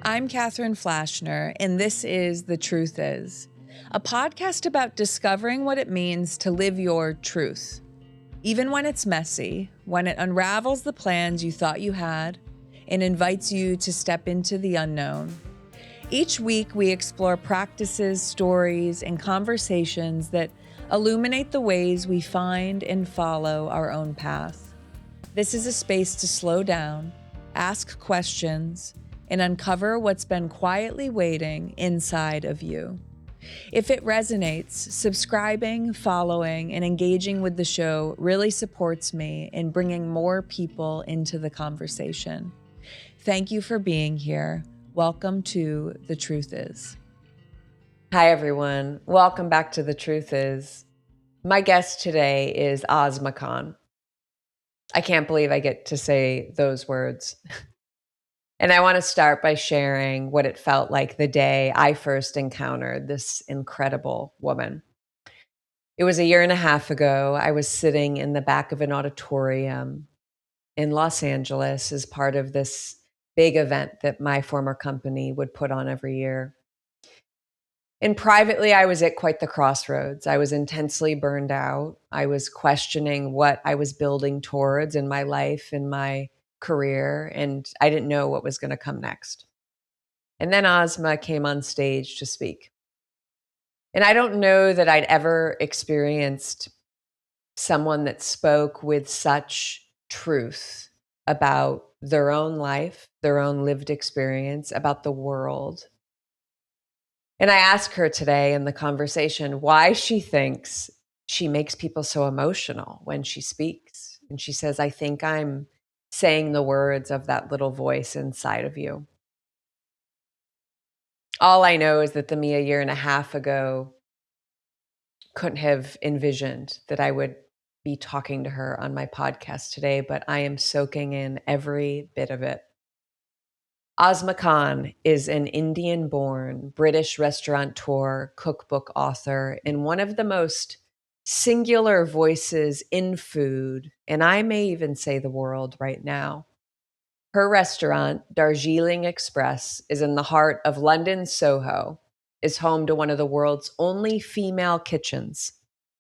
I'm Catherine Flashner, and this is The Truth Is, a podcast about discovering what it means to live your truth. Even when it's messy, when it unravels the plans you thought you had and invites you to step into the unknown. Each week, we explore practices, stories, and conversations that illuminate the ways we find and follow our own path. This is a space to slow down, ask questions, and uncover what's been quietly waiting inside of you. If it resonates, subscribing, following, and engaging with the show really supports me in bringing more people into the conversation. Thank you for being here. Welcome to The Truth Is. Hi, everyone. Welcome back to The Truth Is. My guest today is Asma Khan. I can't believe I get to say those words. And I want to start by sharing what it felt like the day I first encountered this incredible woman. It was a year and a half ago. I was sitting in the back of an auditorium in Los Angeles as part of this big event that my former company would put on every year. And privately, I was at quite the crossroads. I was intensely burned out. I was questioning what I was building towards in my life, in my career, and I didn't know what was going to come next. And then Asma came on stage to speak. And I don't know that I'd ever experienced someone that spoke with such truth about their own life, their own lived experience, about the world. And I asked her today in the conversation why she thinks she makes people so emotional when she speaks. And she says, I think I'm saying the words of that little voice inside of you. All I know is that the me a year and a half ago couldn't have envisioned that I would be talking to her on my podcast today, but I am soaking in every bit of it. Asma Khan is an Indian-born British restaurateur, cookbook author, and one of the most singular voices in food, and I may even say the world right now. Her restaurant, Darjeeling Express, is in the heart of London's Soho, is home to one of the world's only female kitchens.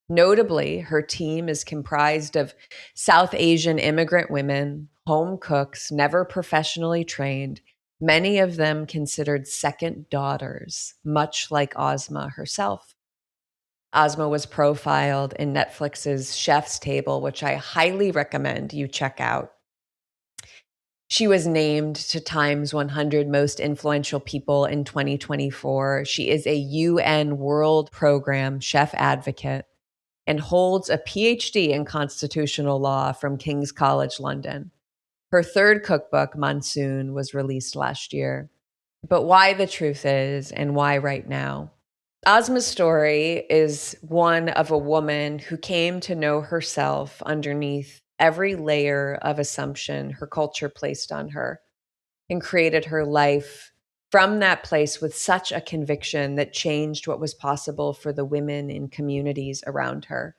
Notably, her team is comprised of South Asian immigrant women, home cooks, never professionally trained, many of them considered second daughters, much like Asma herself. Asma was profiled in Netflix's Chef's Table, which I highly recommend you check out. She was named to Time's 100 Most Influential People in 2024. She is a UN World Program chef advocate and holds a PhD in constitutional law from King's College London. Her third cookbook, Monsoon, was released last year. But why The Truth Is and why right now? Asma's story is one of a woman who came to know herself underneath every layer of assumption her culture placed on her and created her life from that place with such a conviction that changed what was possible for the women in communities around her.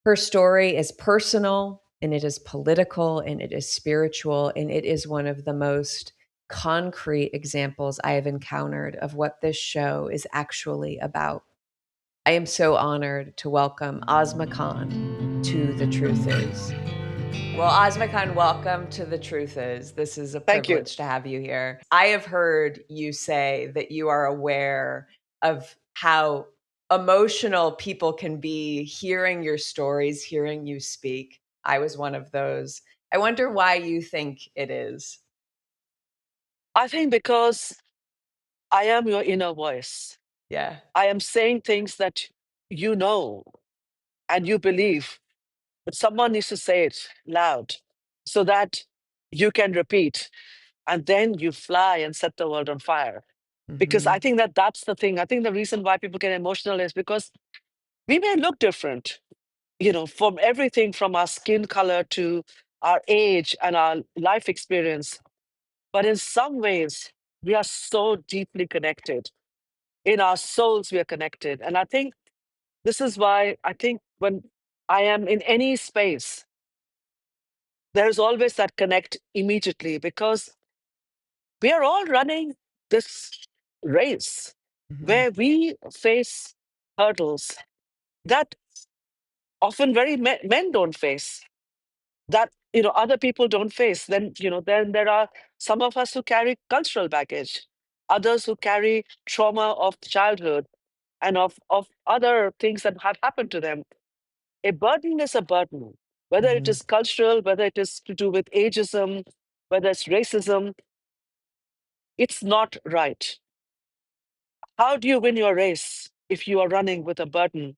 Her story is personal and it is political and it is spiritual and it is one of the most concrete examples I have encountered of what this show is actually about. I am so honored to welcome Asma Khan to The Truth Is. Well, Asma Khan, welcome to The Truth Is. This is a Thank you. privilege to have you here. I have heard you say that you are aware of how emotional people can be hearing your stories, hearing you speak. I was one of those. I wonder why you think it is. I think because I am your inner voice. Yeah. I am saying things that you know and you believe, but someone needs to say it loud so that you can repeat and then you fly and set the world on fire. Because I Mm-hmm. think that that's the thing. I think the reason why people get emotional is because we may look different, from everything from our skin color to our age and our life experience. But in some ways, we are so deeply connected. In our souls, we are connected. And I think this is why I think when I am in any space, there's always that connect immediately because We are all running this race Mhm. where we face hurdles that often very men don't face, that other people don't face. Then then there are some of us who carry cultural baggage, others who carry trauma of childhood and of other things that have happened to them. A burden is a burden, whether it Mhm. is cultural, whether it is to do with ageism, whether it's racism. It's not right. How do you win your race if you are running with a burden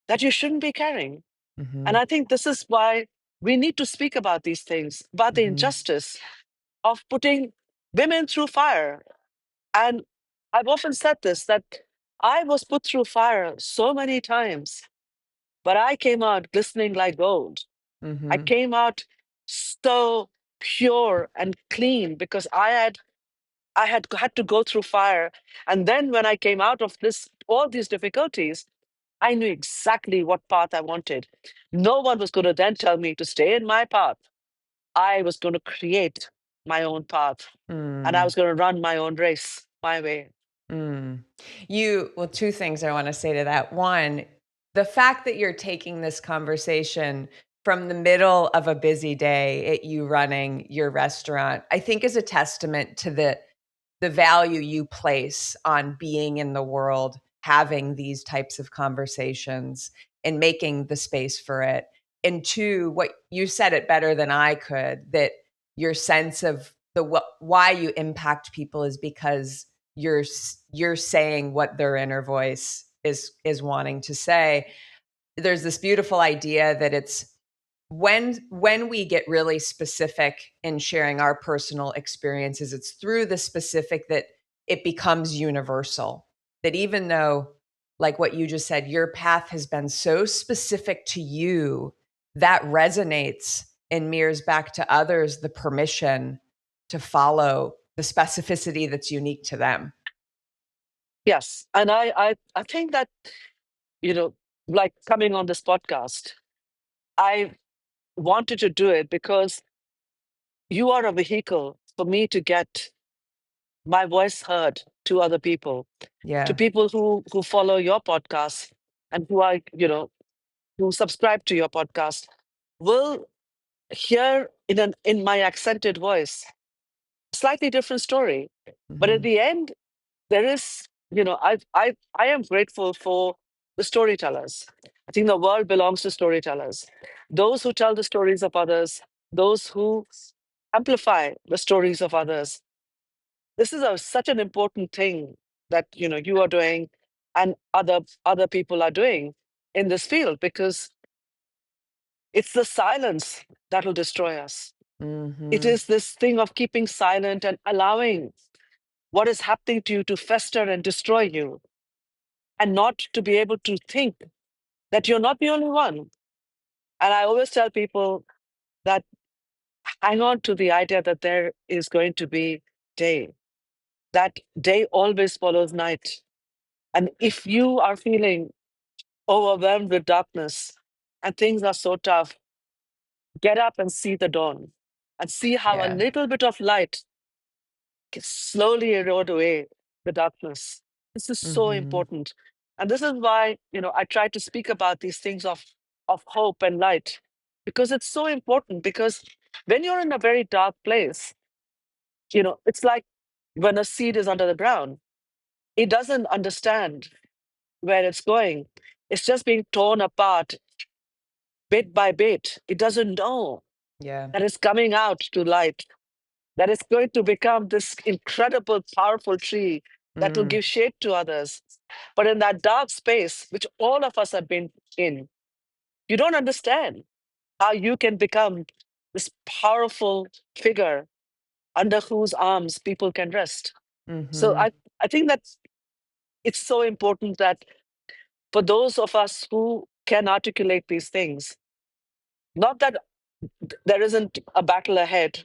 that you shouldn't be carrying? And Mhm. I think this is why we need to speak about these things, about the Mhm. injustice of putting women through fire. And I've often said this, that I was put through fire so many times, but I came out glistening like gold. I Mhm. came out so pure and clean because I had to go through fire. And then when I came out of this all these difficulties, I knew exactly what path I wanted. No one was going to then tell me to stay in my path. I was going to create my own path, and I Mm. was going to run my own race my way. Mm. Well, two things I want to say to that. One, the fact that you're taking this conversation from the middle of a busy day at you running your restaurant, I think is a testament to the value you place on being in the world, having these types of conversations and making the space for it. And two, what you said it better than I could, that your sense of why you impact people is because you're saying what their inner voice is wanting to say. There's this beautiful idea that it's when we get really specific in sharing our personal experiences, it's through the specific that it becomes universal. That even though, like what you just said, your path has been so specific to you, that resonates and mirrors back to others the permission to follow the specificity that's unique to them. Yes, and I think that you know, like coming on this podcast, I wanted to do it because you are a vehicle for me to get my voice heard to other people, to Yeah. people who follow your podcast and who are who subscribe to your podcast will hear in my accented voice slightly different story. But at Mhm. the end, there is, I am grateful for the storytellers. I think the world belongs to storytellers, those who tell the stories of others, those who amplify the stories of others. This is such an important thing that you are doing, and other people are doing in this field, because it's the silence that will destroy us. It Mhm. is this thing of keeping silent and allowing what is happening to you to fester and destroy you, and not to be able to think that you're not the only one. And I always tell people that hang on to the idea that there is going to be day. That day always follows night. And if you are feeling overwhelmed with darkness and things are so tough, get up and see the dawn and see how a Yeah. little bit of light can slowly erode away the darkness. This is so Mhm. important. And this is why, I try to speak about these things of hope and light, because it's so important. Because when you're in a very dark place, it's like when a seed is under the ground, it doesn't understand where it's going. It's just being torn apart bit by bit. It doesn't know Yeah. that it's coming out to light, that it's going to become this incredible, powerful tree that will Mm. give shade to others. But in that dark space, which all of us have been in, you don't understand how you can become this powerful figure under whose arms people can rest. So Mhm. I think that it's so important that for those of us who can articulate these things, not that there isn't a battle ahead.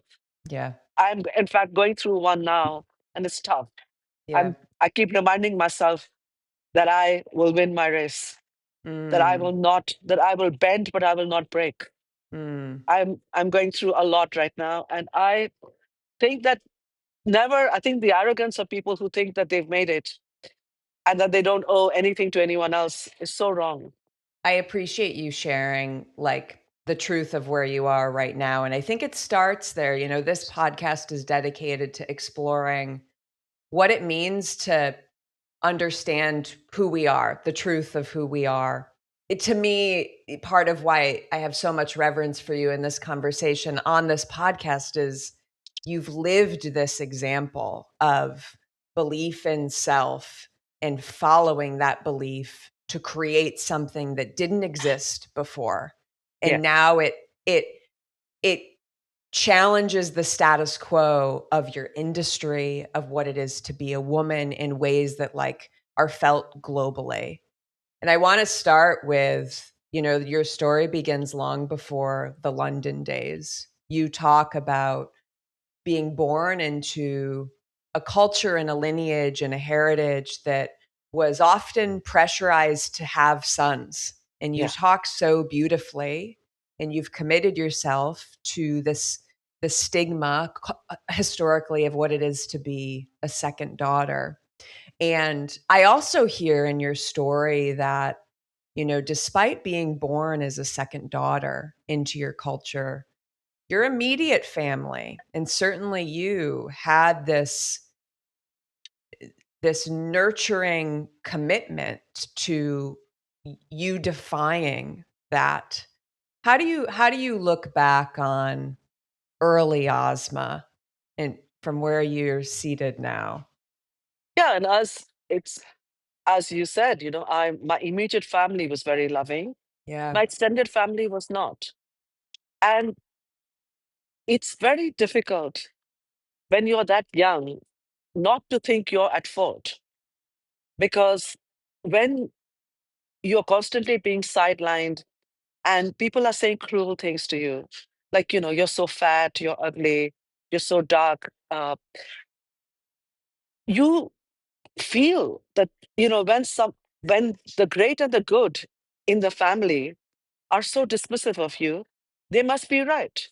Yeah. I'm, in fact, going through one now, and it's tough. Yeah. I keep reminding myself that I will win my race, that I will Mm. not, that I will bend, but I will not break. Mm. I'm going through a lot right now, and I think that Never, I think the arrogance of people who think that they've made it and that they don't owe anything to anyone else is so wrong. I appreciate you sharing like the truth of where you are right now. And I think it starts there. You know, this podcast is dedicated to exploring what it means to understand who we are, the truth of who we are. To me, part of why I have so much reverence for you in this conversation on this podcast is you've lived this example of belief in self and following that belief to create something that didn't exist before. Yeah. And now it challenges the status quo of your industry, of what it is to be a woman in ways that like are felt globally. And I want to start with, you know, your story begins long before the London days. You talk about being born into a culture and a lineage and a heritage that was often pressurized to have sons. And you Yeah. talk so beautifully, and you've committed yourself to this the stigma historically of what it is to be a second daughter. And I also hear in your story that, you know, despite being born as a second daughter into your culture, your immediate family and certainly you had this nurturing commitment to you defying that. How do you look back on early Ozma and from where you're seated now? Yeah. And as you said, my immediate family was very loving. Yeah. My extended family was not. And it's very difficult when you're that young not to think you're at fault, because when you're constantly being sidelined and people are saying cruel things to you, like, you're so fat, you're ugly, you're so dark, you feel that, when the great and the good in the family are so dismissive of you, they must be right,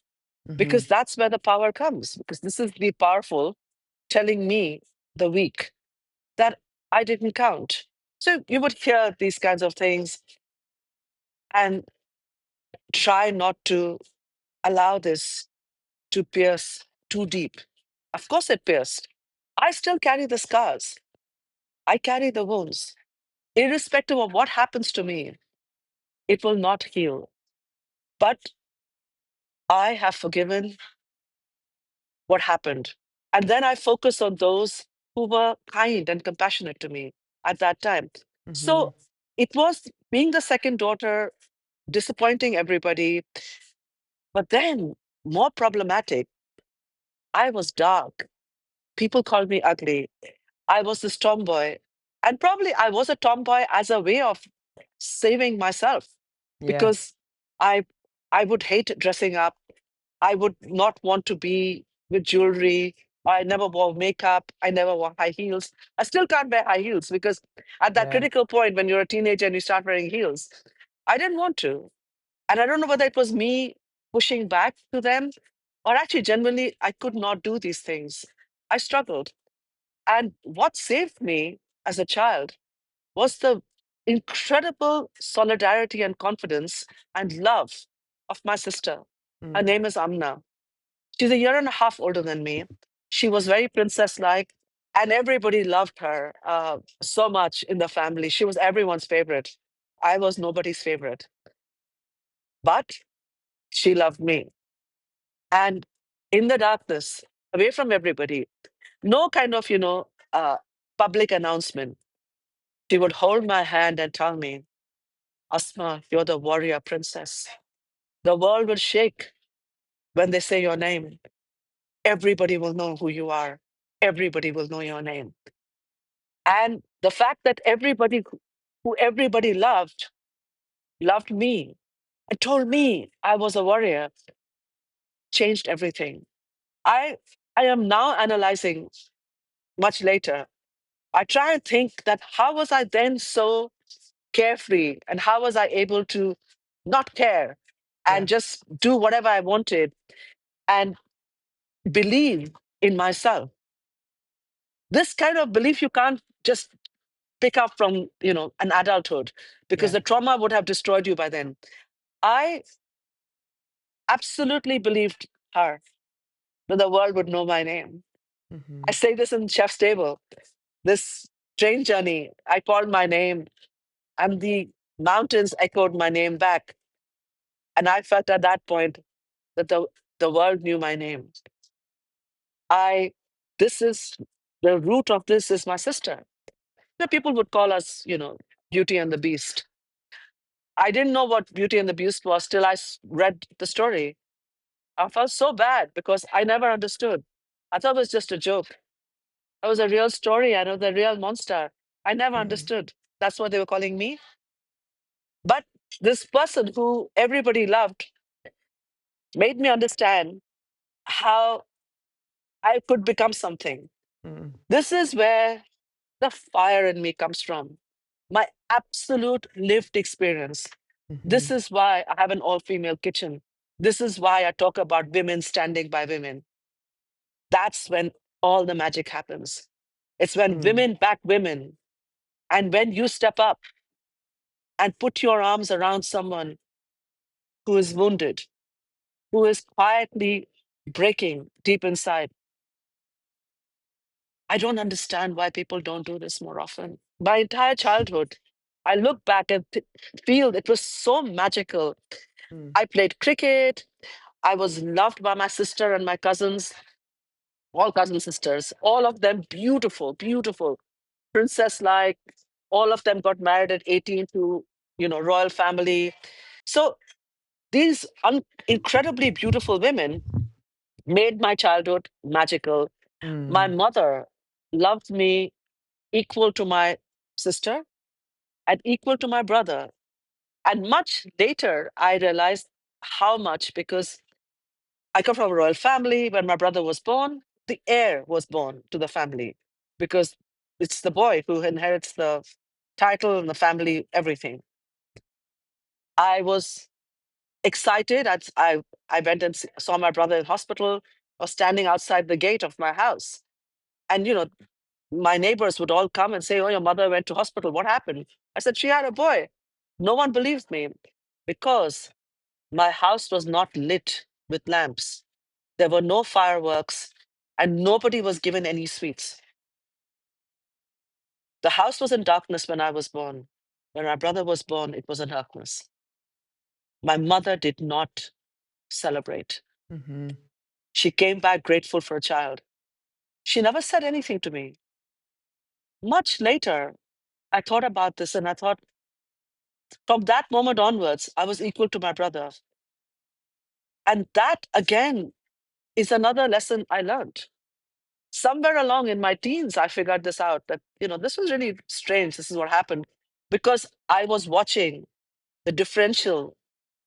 Hmm. because that's where the power comes, because this is the powerful telling me, the weak, that I didn't count. So you would hear these kinds of things and try not to allow this to pierce too deep. Of course, it pierced. I still carry the scars, I carry the wounds. Irrespective of what happens to me, it will not heal. But I have forgiven what happened. And then I focus on those who were kind and compassionate to me at that time. Hmm. So it was being the second daughter, disappointing everybody. But then, more problematic, I was dark. People called me ugly. I was this tomboy. And probably I was a tomboy as a way of saving myself, Yeah. because I I would hate dressing up. I would not want to be with jewelry. I never wore makeup. I never wore high heels. I still can't wear high heels, because at that Yeah. critical point when you're a teenager and you start wearing heels, I didn't want to. And I don't know whether it was me pushing back to them, or actually genuinely I could not do these things. I struggled. And what saved me as a child was the incredible solidarity and confidence and love of my sister. Her Mm. name is Amna. She's a year and a half older than me. She was very princess like, and everybody loved her so much in the family. She was everyone's favorite. I was nobody's favorite, but she loved me. And in the darkness, away from everybody, no kind of, public announcement, she would hold my hand and tell me, Asma, you're the warrior princess. The world will shake when they say your name. Everybody will know who you are. Everybody will know your name. And the fact that everybody who everybody loved me and told me I was a warrior changed everything. I I am now analyzing much later. I try and think that how was I then so carefree, and how was I able to not care Yeah. and just do whatever I wanted and believe in myself. This kind of belief you can't just pick up from, an adulthood, because Yeah. the trauma would have destroyed you by then. I absolutely believed her that the world would know my name. I Mm-hmm. say this in chef's table. This train journey, I called my name, and the mountains echoed my name back. And I felt at that point that the world knew my name. I, this is the root of this is my sister. The people would call us, Beauty and the Beast. I didn't know what Beauty and the Beast was till read the story. I felt so bad because I never understood. I thought it was just a joke. It was a real story. I know the real monster. I never Mm-hmm. understood. That's what they were calling me. But this person who everybody loved made me understand how I could become something. This is where the fire in me comes from. My absolute lived experience. Mm-hmm. This is why I have an all female kitchen. This is why I talk about women standing by women. That's when all the magic happens. It's when Mm-hmm. women back women. And when you step up and put your arms around someone who is wounded, who is quietly breaking deep inside. I don't understand why people don't do this more often. My entire childhood, I look back and feel it was so magical. Mm-hmm. I played cricket. I was loved by my sister and my cousins, all cousin sisters, all of them beautiful, beautiful, princess like. All of them got married at 18 to, royal family. So these incredibly beautiful women made my childhood magical. My Mm-hmm. mother loved me equal to my sister and equal to my brother. And much later, I realized how much, because I come from a royal family. When my brother was born, the heir was born to the family, because it's the boy who inherits the title and the family, everything. I was excited. I went and saw my brother in hospital, was standing outside the gate of my house. And, my neighbors would all come and say, "Oh, your mother went to hospital. What happened?" I said, "She had a boy." No one believed me because my house was not lit with lamps. There were no fireworks and nobody was given any sweets. The house was in darkness when I was born. When my brother was born, it was in darkness. My mother did not celebrate. Mm-hmm. She came back grateful for a child. She never said anything to me. Much later, I thought about this and I thought, from that moment onwards, I was equal to my brother. And that, again, is another lesson I learned. Somewhere along in my teens, I figured this out that, this was really strange. This is what happened because I was watching the differential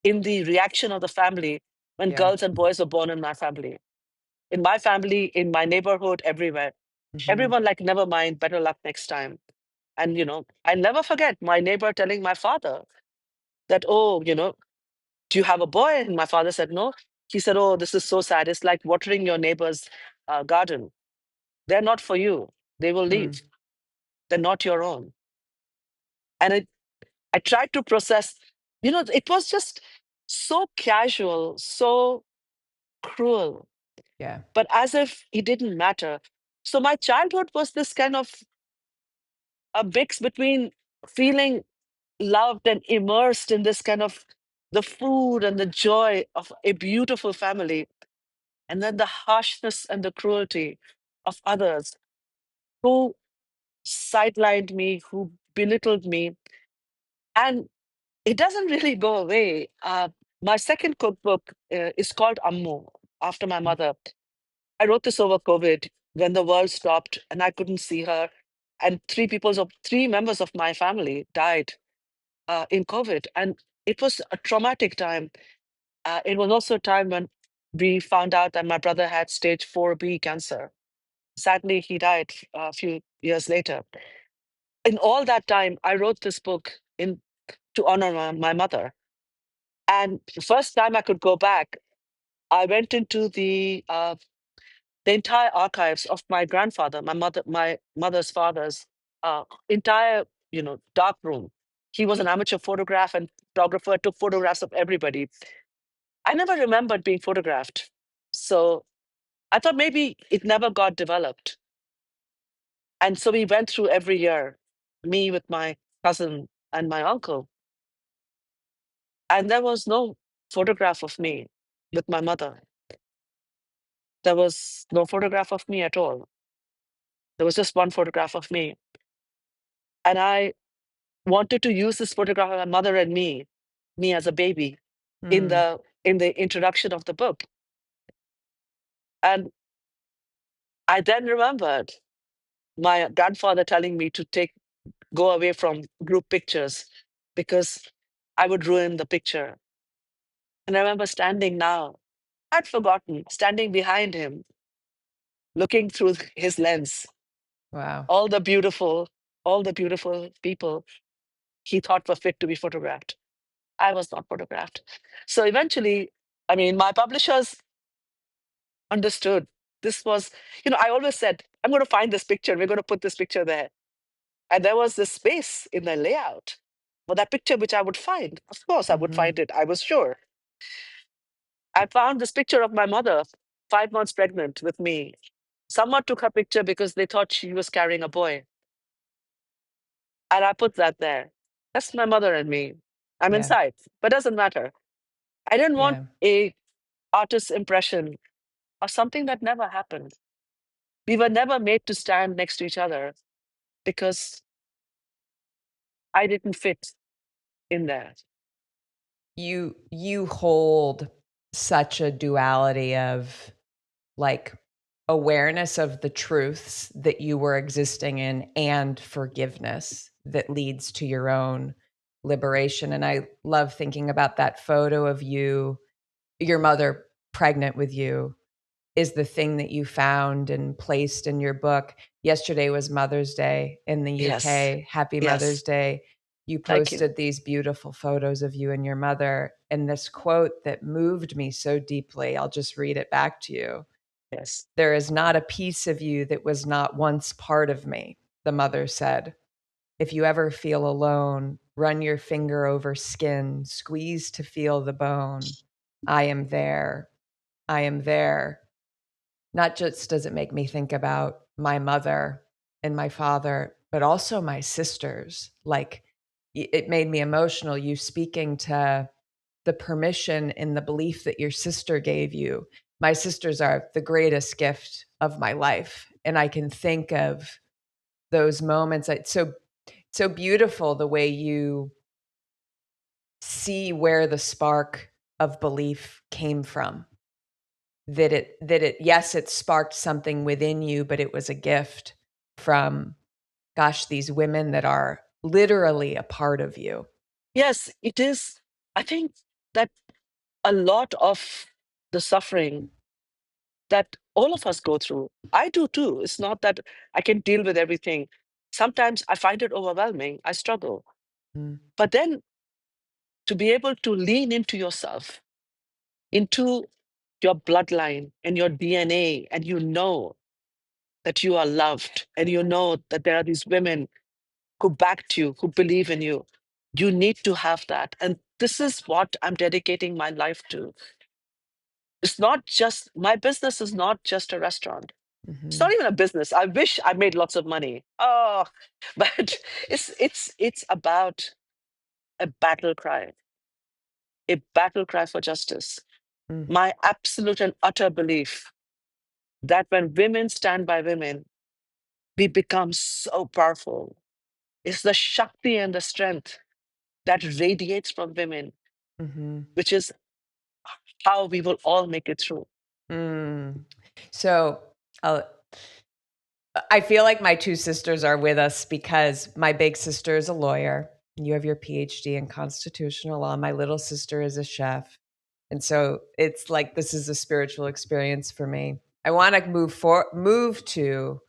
in the reaction of the family when Yeah. girls and boys were born in my family. In my family, in my neighborhood, everywhere. Mm-hmm. Everyone like, never mind, better luck next time. And, I never forget my neighbor telling my father that, "Oh, do you have a boy?" And my father said, "No." He said, "Oh, this is so sad. It's like watering your neighbor's garden. They're not for you. They will Mm. leave. They're not your own." And I tried to process, it was just so casual, so cruel, Yeah. but as if it didn't matter. So my childhood was this kind of a mix between feeling loved and immersed in this kind of the food and the joy of a beautiful family, and then the harshness and the cruelty of others who sidelined me, who belittled me. And it doesn't really go away. My second cookbook is called Ammu, after my mother. I wrote this over COVID when the world stopped and I couldn't see her. And three members of my family died in COVID. And it was a traumatic time. It was also a time when we found out that my brother had stage 4B cancer. Sadly, he died a few years later. In all that time, I wrote this book to honor my mother. And the first time I could go back, I went into the the entire archives of my grandfather, my mother's father's entire, dark room. He was an amateur photographer and photographer, took photographs of everybody. I never remembered being photographed. So I thought maybe it never got developed. And so we went through every year, me with my cousin and my uncle. And there was no photograph of me with my mother. There was no photograph of me at all. There was just one photograph of me. And I wanted to use this photograph of my mother and me as a baby, in Mm, the introduction of the book. And I then remembered my grandfather telling me to go away from group pictures because I would ruin the picture. And I remember standing now, I'd forgotten, standing behind him, looking through his lens, wow. all the beautiful, all the beautiful people he thought were fit to be photographed. I was not photographed. So eventually, I mean, my publishers understood this was, I always said, I'm going to find this picture. We're going to put this picture there. And there was this space in the layout for that picture, which I would find. Of course, I would Hmm. find it. I was sure. I found this picture of my mother, 5 months pregnant with me. Someone took her picture because they thought she was carrying a boy. And I put that there. That's my mother and me. I'm Yeah. inside, but doesn't matter. I didn't want Yeah. a artist's impression or something that never happened. We were never made to stand next to each other because I didn't fit in there. You hold such a duality of like awareness of the truths that you were existing in and forgiveness that leads to your own liberation. And I love thinking about that photo of you, your mother pregnant with you, is the thing that you found and placed in your book. Yesterday was Mother's Day in the Yes. UK. Happy Mother's Yes. Day. You Thank you. posted these beautiful photos of you and your mother, and this quote that moved me so deeply. I'll just read it back to you. Yes. "There is not a piece of you that was not once part of me," the mother said. "If you ever feel alone, run your finger over skin, squeeze to feel the bone. I am there. I am there." Not just does it make me think about my mother and my father, but also my sisters. Like, it made me emotional, you speaking to the permission and the belief that your sister gave you. My sisters are the greatest gift of my life. And I can think of those moments. It's so beautiful the way you see where the spark of belief came from. That it yes, it sparked something within you, but it was a gift from, gosh, these women that are literally a part of you. Yes, it is. I think that a lot of the suffering that all of us go through, I do too. It's not that I can deal with everything. Sometimes I find it overwhelming. I struggle. Mm, But then to be able to lean into yourself, into your bloodline and your DNA, and you know that you are loved, and you know that there are these women who backed you, who believe in you. You need to have that. And this is what I'm dedicating my life to. It's not just my business is not just a restaurant. It's mhm, not even a business. I wish I made lots of money. Oh, but it's about a battle cry, a battle cry for justice. mm, My absolute and utter belief that when women stand by women, we become so powerful. It's the Shakti and the strength that radiates from women, mhm, which is how we will all make it through. mm. So, uh, I feel like my two sisters are with us because my big sister is a lawyer. You have your PhD in constitutional law. My little sister is a chef. And so it's like this is a spiritual experience for me. I want to move to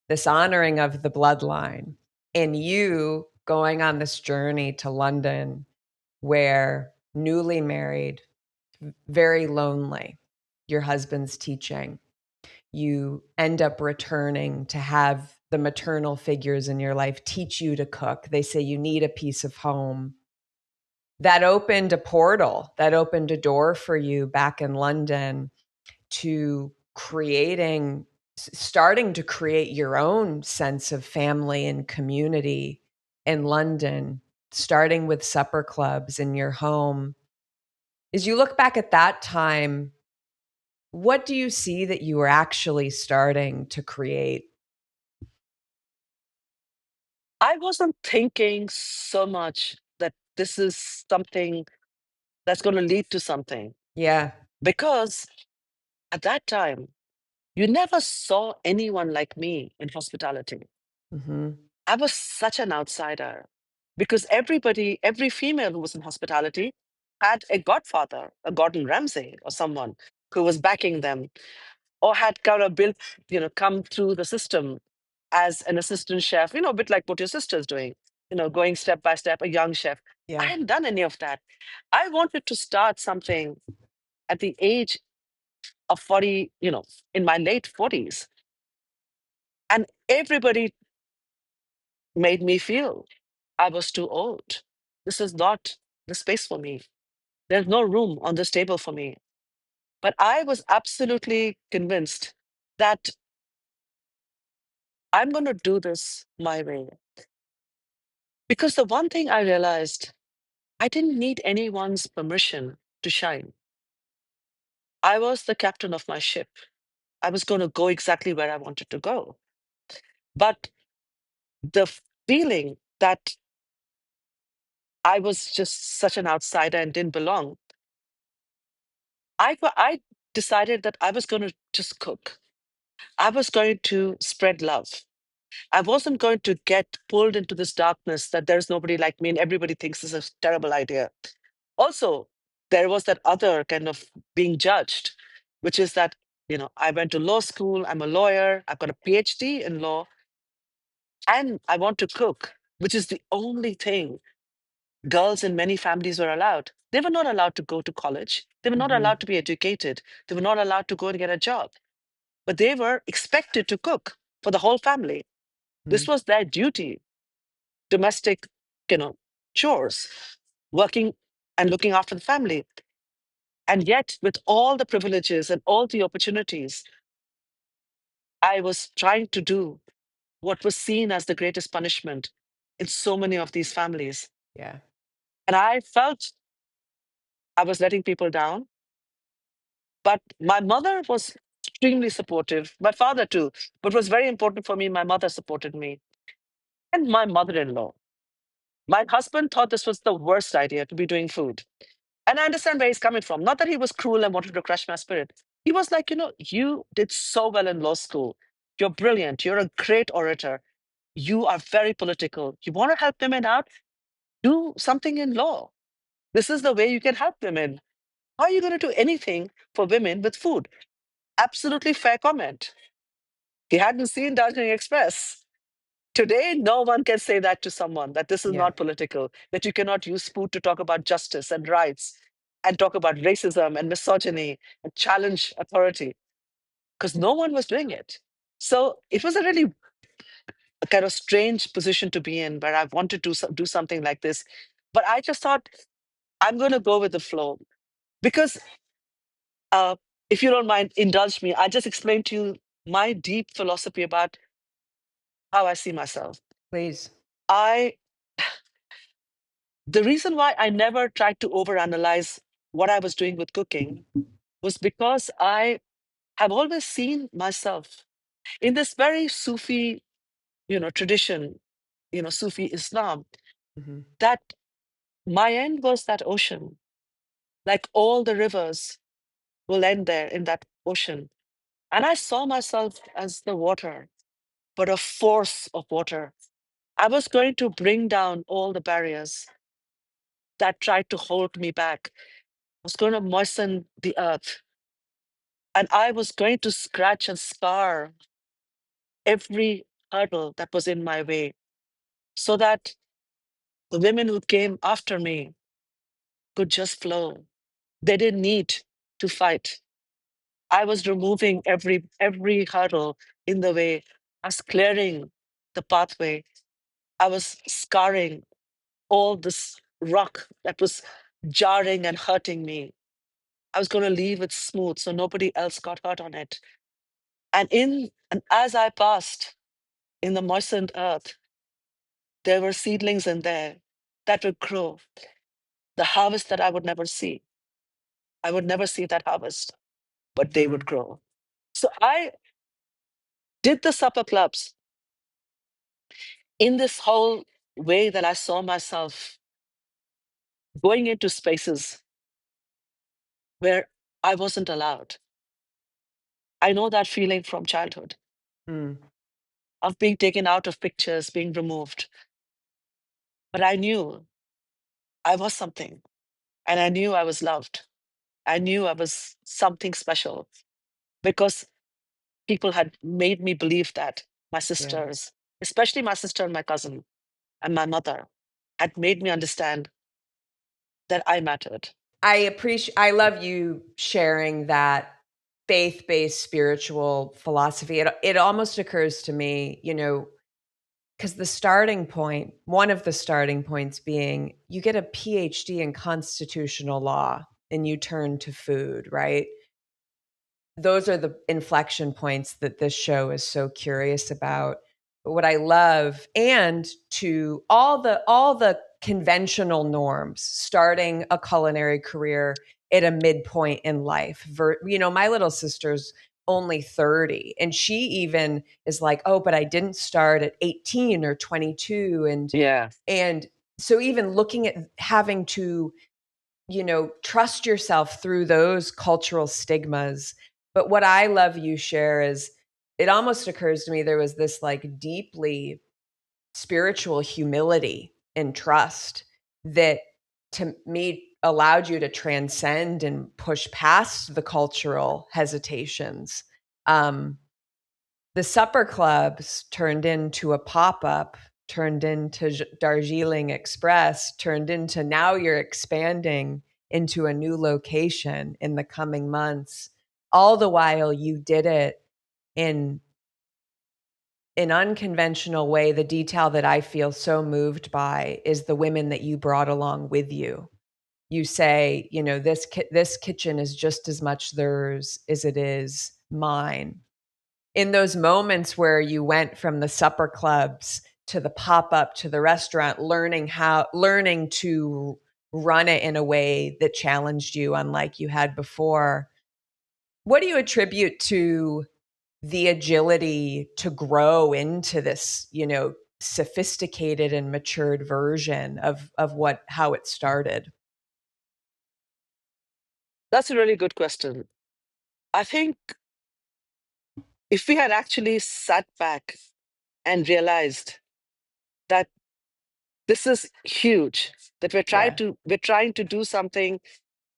this honoring of the bloodline and you going on this journey to London where newly married, very lonely, your husband's teaching. you end up returning to have the maternal figures in your life teach you to cook. They say you need a piece of home. That opened a portal, that opened a door for you back in London to starting to create your own sense of family and community in London, starting with supper clubs in your home. As you look back at that time, what do you see that you were actually starting to create? I wasn't thinking so much that this is something that's going to lead to something Yeah. because at that time, you never saw anyone like me in hospitality. Hmm. I was such an outsider because everybody, every female who was in hospitality had a godfather, a Gordon Ramsay or someone who was backing them or had kind of built, come through the system as an assistant chef, a bit like what your sister's doing, going step by step, a young chef. I Yeah. hadn't done any of that. I wanted to start something at the age of 40, in my late 40s. And everybody made me feel I was too old. This is not the space for me. There's no room on this table for me. But I was absolutely convinced that I'm going to do this my way. Because the one thing I realized, I didn't need anyone's permission to shine. I was the captain of my ship. I was going to go exactly where I wanted to go. But the feeling that I was just such an outsider and didn't belong, I decided that I was going to just cook. I was going to spread love. I wasn't going to get pulled into this darkness that there's nobody like me and everybody thinks this is a terrible idea. Also, there was that other kind of being judged, which is that, I went to law school, I'm a lawyer, I've got a PhD in law, and I want to cook, which is the only thing girls in many families were allowed. They were not allowed to go to college. They were not Hmm. allowed to be educated. They were not allowed to go and get a job, but they were expected to cook for the whole family. This was their duty, domestic, you know, chores, working and looking after the family. And yet, with all the privileges and all the opportunities, I was trying to do what was seen as the greatest punishment in so many of these families. Yeah. And I felt I was letting people down. But my mother was extremely supportive, my father too. But was very important for me, my mother supported me, and my mother in law. My husband thought this was the worst idea to be doing food. And I understand where he's coming from. Not that he was cruel and wanted to crush my spirit. He was like, you did so well in law school. You're brilliant. You're a great orator. You are very political. You want to help women out? Do something in law. This is the way you can help women. How are you going to do anything for women with food? Absolutely fair comment. He hadn't seen Darjeeling Express. Today, no one can say that to someone, that this is Yeah. not political, that you cannot use food to talk about justice and rights and talk about racism and misogyny and challenge authority, because no one was doing it. So it was a really kind of strange position to be in where I wanted to do something like this. But I just thought, I'm going to go with the flow because uh, if you don't mind, indulge me. I just explained to you my deep philosophy about how I see myself. Please. I The reason why I never tried to overanalyze what I was doing with cooking was because I have always seen myself in this very Sufi, tradition, Sufi Islam, Hmm. that my end was that ocean. Like all the rivers will end there in that ocean. And I saw myself as the water, but a force of water. I was going to bring down all the barriers that tried to hold me back. I was going to moisten the earth. And I was going to scratch and scar every hurdle that was in my way so that the women who came after me could just flow. They didn't need to fight. I was removing every hurdle in the way. I was clearing the pathway. I was scarring all this rock that was jarring and hurting me. I was going to leave it smooth so nobody else got hurt on it. And as I passed in the moistened earth, there were seedlings in there that would grow. The harvest that I would never see. I would never see that harvest, but they would Mm. grow. So I did the supper clubs in this whole way that I saw myself going into spaces where I wasn't allowed. I know that feeling from childhood Mm. of being taken out of pictures, being removed. But I knew I was something, and I knew I was loved. I knew I was something special because people had made me believe that. My Yeah. sisters, especially my sister and my cousin and my mother, had made me understand that I mattered. I love you sharing that faith-based spiritual philosophy. It almost occurs to me, because the starting point, one of the starting points being you get a PhD in constitutional law and you turn to food, right? Those are the inflection points that this show is so curious about. But what I love, and to all the conventional norms, starting a culinary career at a midpoint in life. My little sister's only 30, and she even is like, oh, but I didn't start at 18 or 22. Yeah. And so even looking at having to trust yourself through those cultural stigmas. But what I love you share is it almost occurs to me there was this like deeply spiritual humility and trust that to me allowed you to transcend and push past the cultural hesitations. Um, the supper clubs turned into a pop-up, turned into Darjeeling Express, turned into now you're expanding into a new location in the coming months. All the while you did it in an unconventional way. The detail that I feel so moved by is the women that you brought along with you. You say, this kitchen is just as much theirs as it is mine. In those moments where you went from the supper clubs to the pop-up to the restaurant, learning to run it in a way that challenged you unlike you had before, what do you attribute to the agility to grow into this sophisticated and matured version of how it started? That's a really good question. I think if we had actually sat back and realized that this is huge, that Yeah. we're trying to do something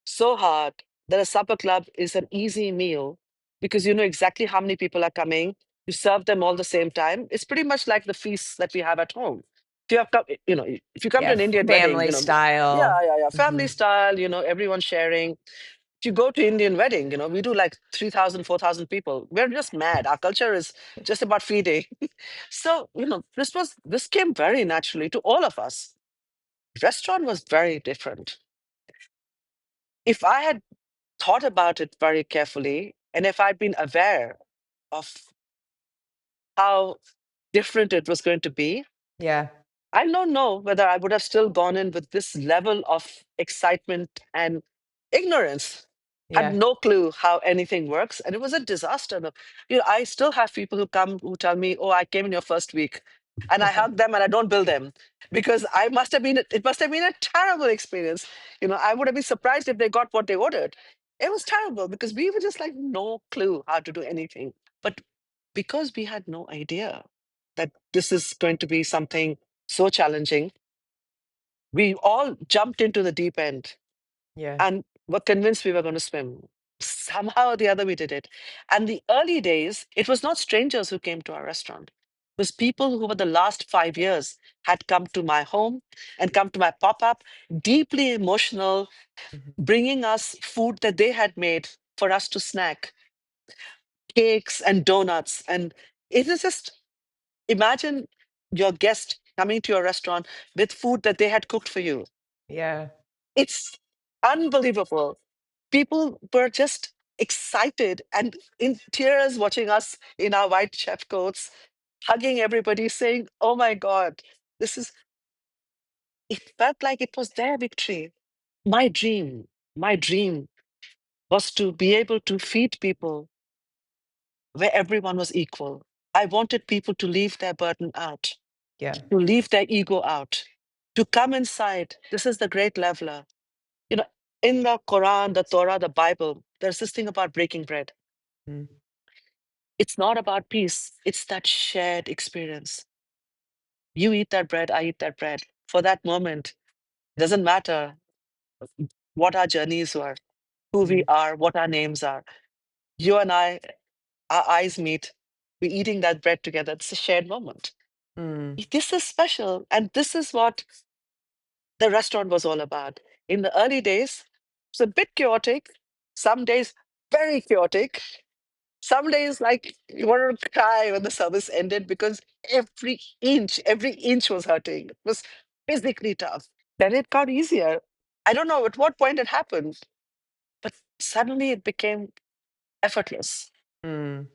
so hard that a supper club is an easy meal because you know exactly how many people are coming. You serve them all the same time. It's pretty much like the feasts that we have at home. If you have come, if you come to Yeah, an Indian wedding, family yeah, style. yeah, yeah, family Mhm. style, everyone sharing. If you go to Indian wedding, we do like 3,000, 4,000 people. We're just mad. Our culture is just about feeding. So, this came very naturally to all of us. Restaurant was very different. If I had thought about it very carefully, and if I'd been aware of how different it was going to be, Yeah. I don't know whether I would have still gone in with this level of excitement and ignorance. Had Yeah. no clue how anything works, and it was a disaster. I still have people who come who tell me, "Oh, I came in your first week," and I hug them and I don't bill them because I must have been. It must have been a terrible experience. I would have been surprised if they got what they ordered. It was terrible because we were just like no clue how to do anything. But because we had no idea that this is going to be something so challenging, we all jumped into the deep end Yeah. and were convinced we were going to swim. Somehow or the other, we did it. And the early days, it was not strangers who came to our restaurant. It was people who, over the last 5 years, had come to my home and come to my pop up, deeply emotional, Mhm. bringing us food that they had made for us to snack. cakes and donuts. And it is just, imagine your guest coming to your restaurant with food that they had cooked for you. Yeah. It's unbelievable. People were just excited and in tears watching us in our white chef coats, hugging everybody, saying, "Oh my God, this is," it felt like it was their victory. My dream was to be able to feed people where everyone was equal. I wanted people to leave their burden out, Yeah. to leave their ego out, to come inside. This is the great leveler. You know, in the Quran, the Torah, the Bible, there's this thing about breaking bread. Mm. It's not about peace, it's that shared experience. You eat that bread, I eat that bread. For that moment, it doesn't matter what our journeys were, who we Mm. are, what our names are. You and I, our eyes meet, we're eating that bread together. It's a shared moment. Mm. This is special. And this is what the restaurant was all about. In the early days, it's a bit chaotic, some days very chaotic, some days like you want to cry when the service ended because every inch was hurting. It was physically tough. Then it got easier. I don't know at what point it happened, but suddenly it became effortless. Mm.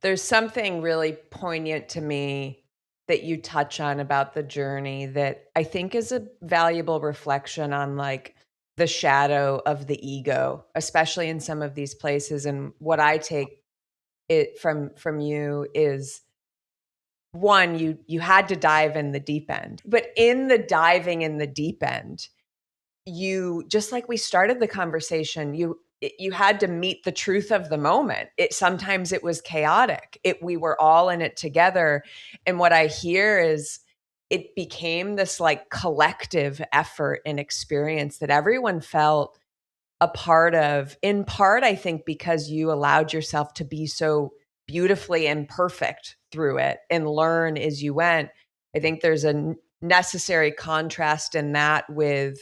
There's something really poignant to me that you touch on about the journey that I think is a valuable reflection on like the shadow of the ego, especially in some of these places. And what I take it from you is one, you had to dive in the deep end. But in the diving in the deep end, you just like we started the conversation, you had to meet the truth of the moment. It sometimes it was chaotic. We were all in it together. And what I hear is it became this like collective effort and experience that everyone felt a part of, in part, I think, because you allowed yourself to be so beautifully imperfect through it and learn as you went. I think there's a necessary contrast in that with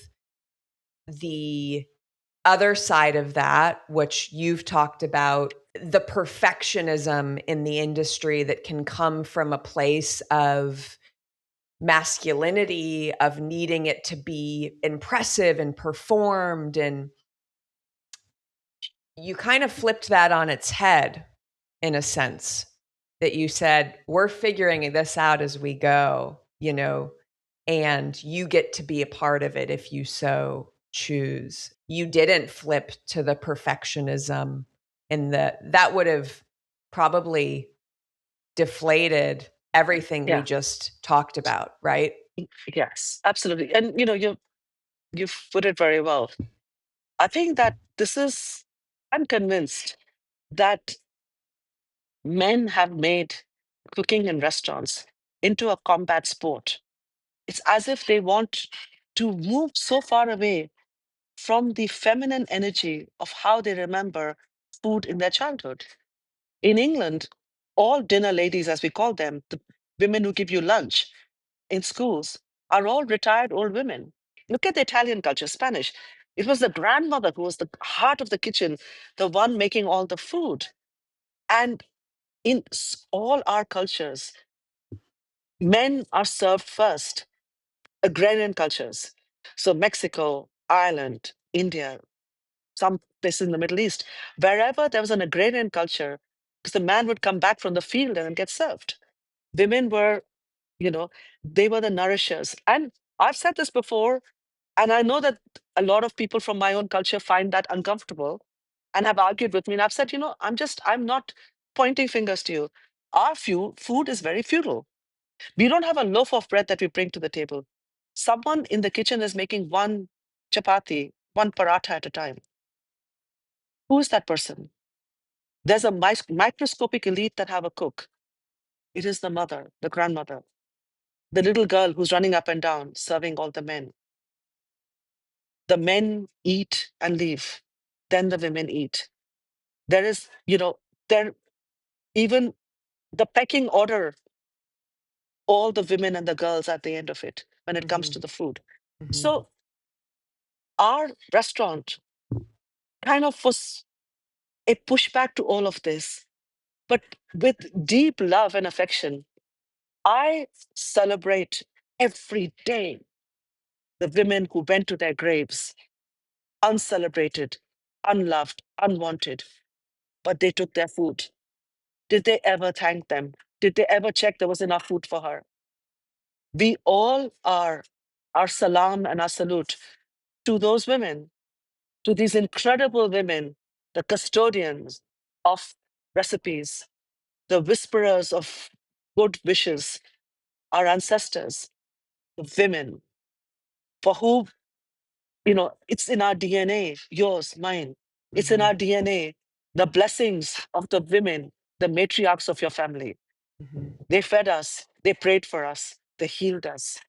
the other side of that, which you've talked about, the perfectionism in the industry that can come from a place of masculinity, of needing it to be impressive and performed. And you kind of flipped that on its head in a sense that you said, we're figuring this out as we go, and you get to be a part of it if you so choose. You didn't flip to the perfectionism and that would have probably deflated everything we Yeah. just talked about, right? Yes, absolutely. And you've put it very well. I think that I'm convinced that men have made cooking in restaurants into a combat sport. It's as if they want to move so far away from the feminine energy of how they remember food in their childhood. In England, all dinner ladies, as we call them, the women who give you lunch in schools, are all retired old women. Look at the Italian culture, Spanish. It was the grandmother who was the heart of the kitchen, the one making all the food. And in all our cultures, men are served first, agrarian cultures. So, Mexico, Ireland, India, some places in the Middle East, wherever there was an agrarian culture, because the man would come back from the field and get served. Women were, you know, they were the nourishers. And I've said this before, and I know that a lot of people from my own culture find that uncomfortable and have argued with me. And I've said, I'm not pointing fingers to you. Our food is very feudal. We don't have a loaf of bread that we bring to the table. Someone in the kitchen is making one chapati, one paratha at a time. Who is that person? There's a microscopic elite that have a cook. It is the mother, the grandmother, the little girl who's running up and down, serving all the men. The men eat and leave. Then the women eat. There is, there even the pecking order, all the women and the girls at the end of it when it comes Mm-hmm. to the food. Mm-hmm. So our restaurant kind of was a pushback to all of this. But with deep love and affection, I celebrate every day the women who went to their graves uncelebrated, unloved, unwanted, but they took their food. Did they ever thank them? Did they ever check there was enough food for her? We all are our salam and our salute to those women, to these incredible women, the custodians of recipes, the whisperers of good wishes, our ancestors, the women, for who, it's in our DNA, yours, mine. It's in Mhm. our DNA, the blessings of the women, the matriarchs of your family. Mhm. They fed us, they prayed for us, they healed us.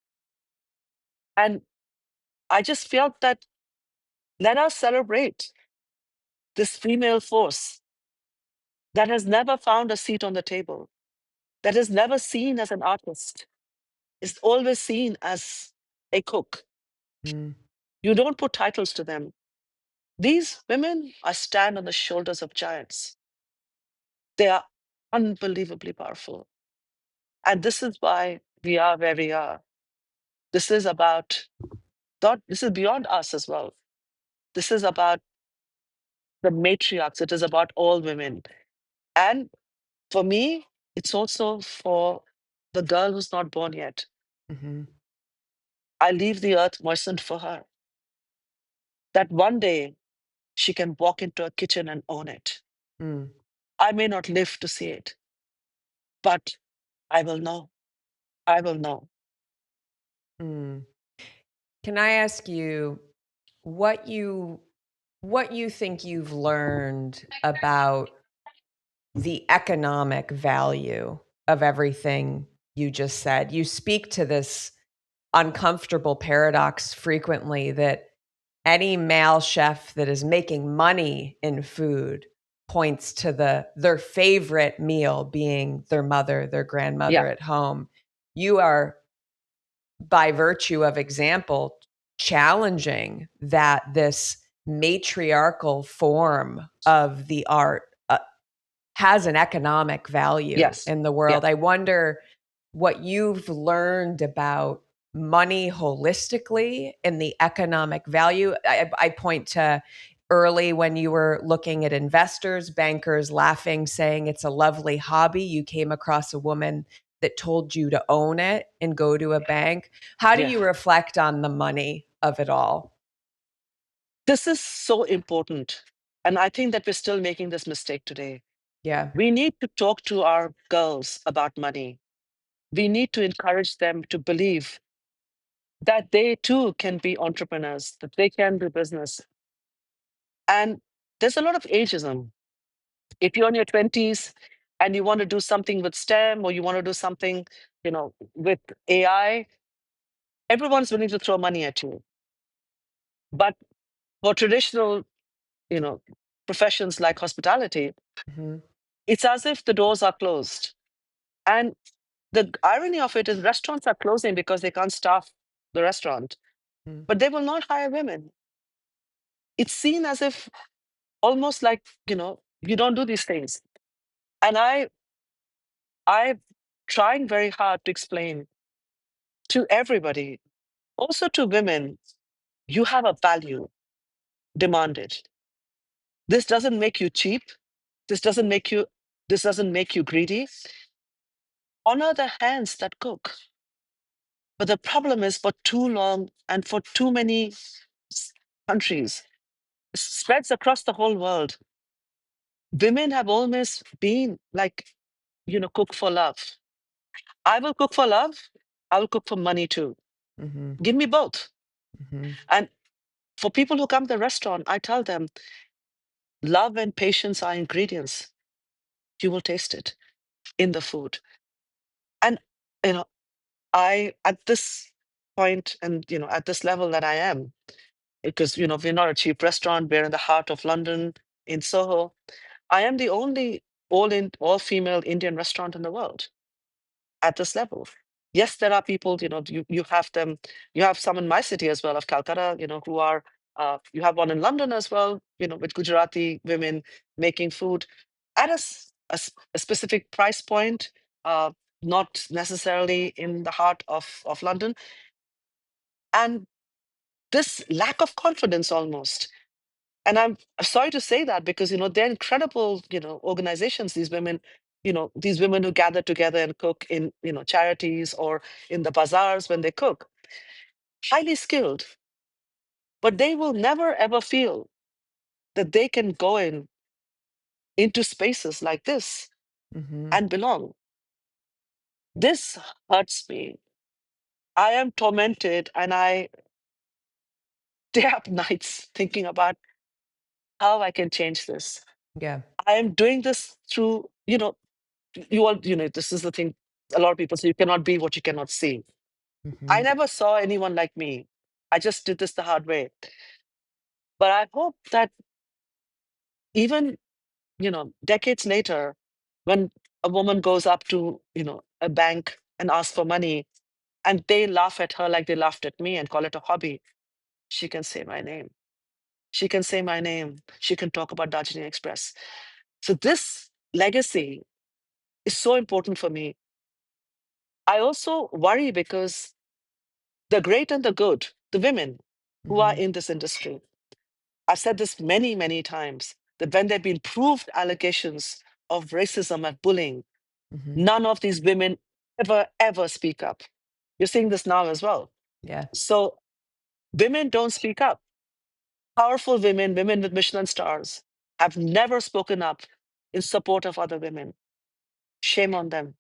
And I just felt that let us celebrate this female force that has never found a seat on the table, that is never seen as an artist, is always seen as a cook. Mhm. You don't put titles to them. These women are stand on the shoulders of giants. They are unbelievably powerful. And this is why we are where we are. This is about thought, this is beyond us as well. This is about the matriarchs. It is about all women. And for me, it's also for the girl who's not born yet. Mhm. I leave the earth moistened for her. That one day she can walk into a kitchen and own it. Mm. I may not live to see it, but I will know. I will know. Mm. Can I ask you what you what you think you've learned about the economic value of everything you just said? You speak to this uncomfortable paradox frequently that any male chef that is making money in food points to their favorite meal being their mother, their Yeah. grandmother at home. You are, by virtue of example, challenging that this matriarchal form of the art has an economic value Yes. in the Yeah. world. I wonder what you've learned about money holistically and the economic value. I point to early when you were looking at investors, bankers laughing, saying it's a lovely hobby. You came across a woman that told you to own it and go to a bank. How do Yeah. you reflect on the money of it all? This is so important. And I think that we're still making this mistake today. Yeah. We need to talk to our girls about money. We need to encourage them to believe that they too can be entrepreneurs, that they can do business. And there's a lot of ageism. If you're in your 20s and you want to do something with STEM or you want to do something, with AI, everyone's willing to throw money at you. But for traditional, you know, professions like hospitality, Mhm. it's as if the doors are closed. And the irony of it is restaurants are closing because they can't staff the restaurant, Mhm. but they will not hire women. It's seen as if almost like, you don't do these things. And I'm trying very hard to explain to everybody, also to women, you have a value demanded. This doesn't make you cheap. This doesn't make you this doesn't make you greedy. Honor the hands that cook. But the problem is for too long and for too many countries, spreads across the whole world, women have always been like, cook for love. I will cook for love. I will cook for money too. Mhm. Give me both. Mhm. And for people who come to the restaurant, I tell them love and patience are ingredients. You will taste it in the food. And, you know, at this point and, at this level that I am, because, we're not a cheap restaurant, we're in the heart of London in Soho. I am the only all female Indian restaurant in the world at this level. Yes, there are people, you have them, you have some in my city as well of Calcutta, who are You have one in London as well, with Gujarati women making food at a specific price point, not necessarily in the heart of London. And this lack of confidence almost. And I'm sorry to say that because, they're incredible, organizations, these women who gather together and cook in, charities or in the bazaars when they cook, highly skilled, but they will never ever feel that they can go into spaces like this Mm-hmm. and belong. This hurts me. I am tormented and I stay up nights thinking about how I can change this. Yeah. I am doing this through, you all, this is the thing. A lot of people say you cannot be what you cannot see. I Mm-hmm. never saw anyone like me. I just did this the hard way. But I hope that even, decades later, when a woman goes up to, a bank and asks for money, and they laugh at her like they laughed at me and call it a hobby, she can say my name. She can say my name. She can talk about Darjeeling Express. So this legacy is so important for me. I also worry because the great and the good, the women who are Mm-hmm. in this industry, I've said this many, many times, that when there have been proved allegations of racism and bullying, Mm-hmm. none of these women ever, ever speak up. You're seeing this now as well. Yeah. So women don't speak up. Powerful women, women with Michelin stars, have never spoken up in support of other women. Shame on them.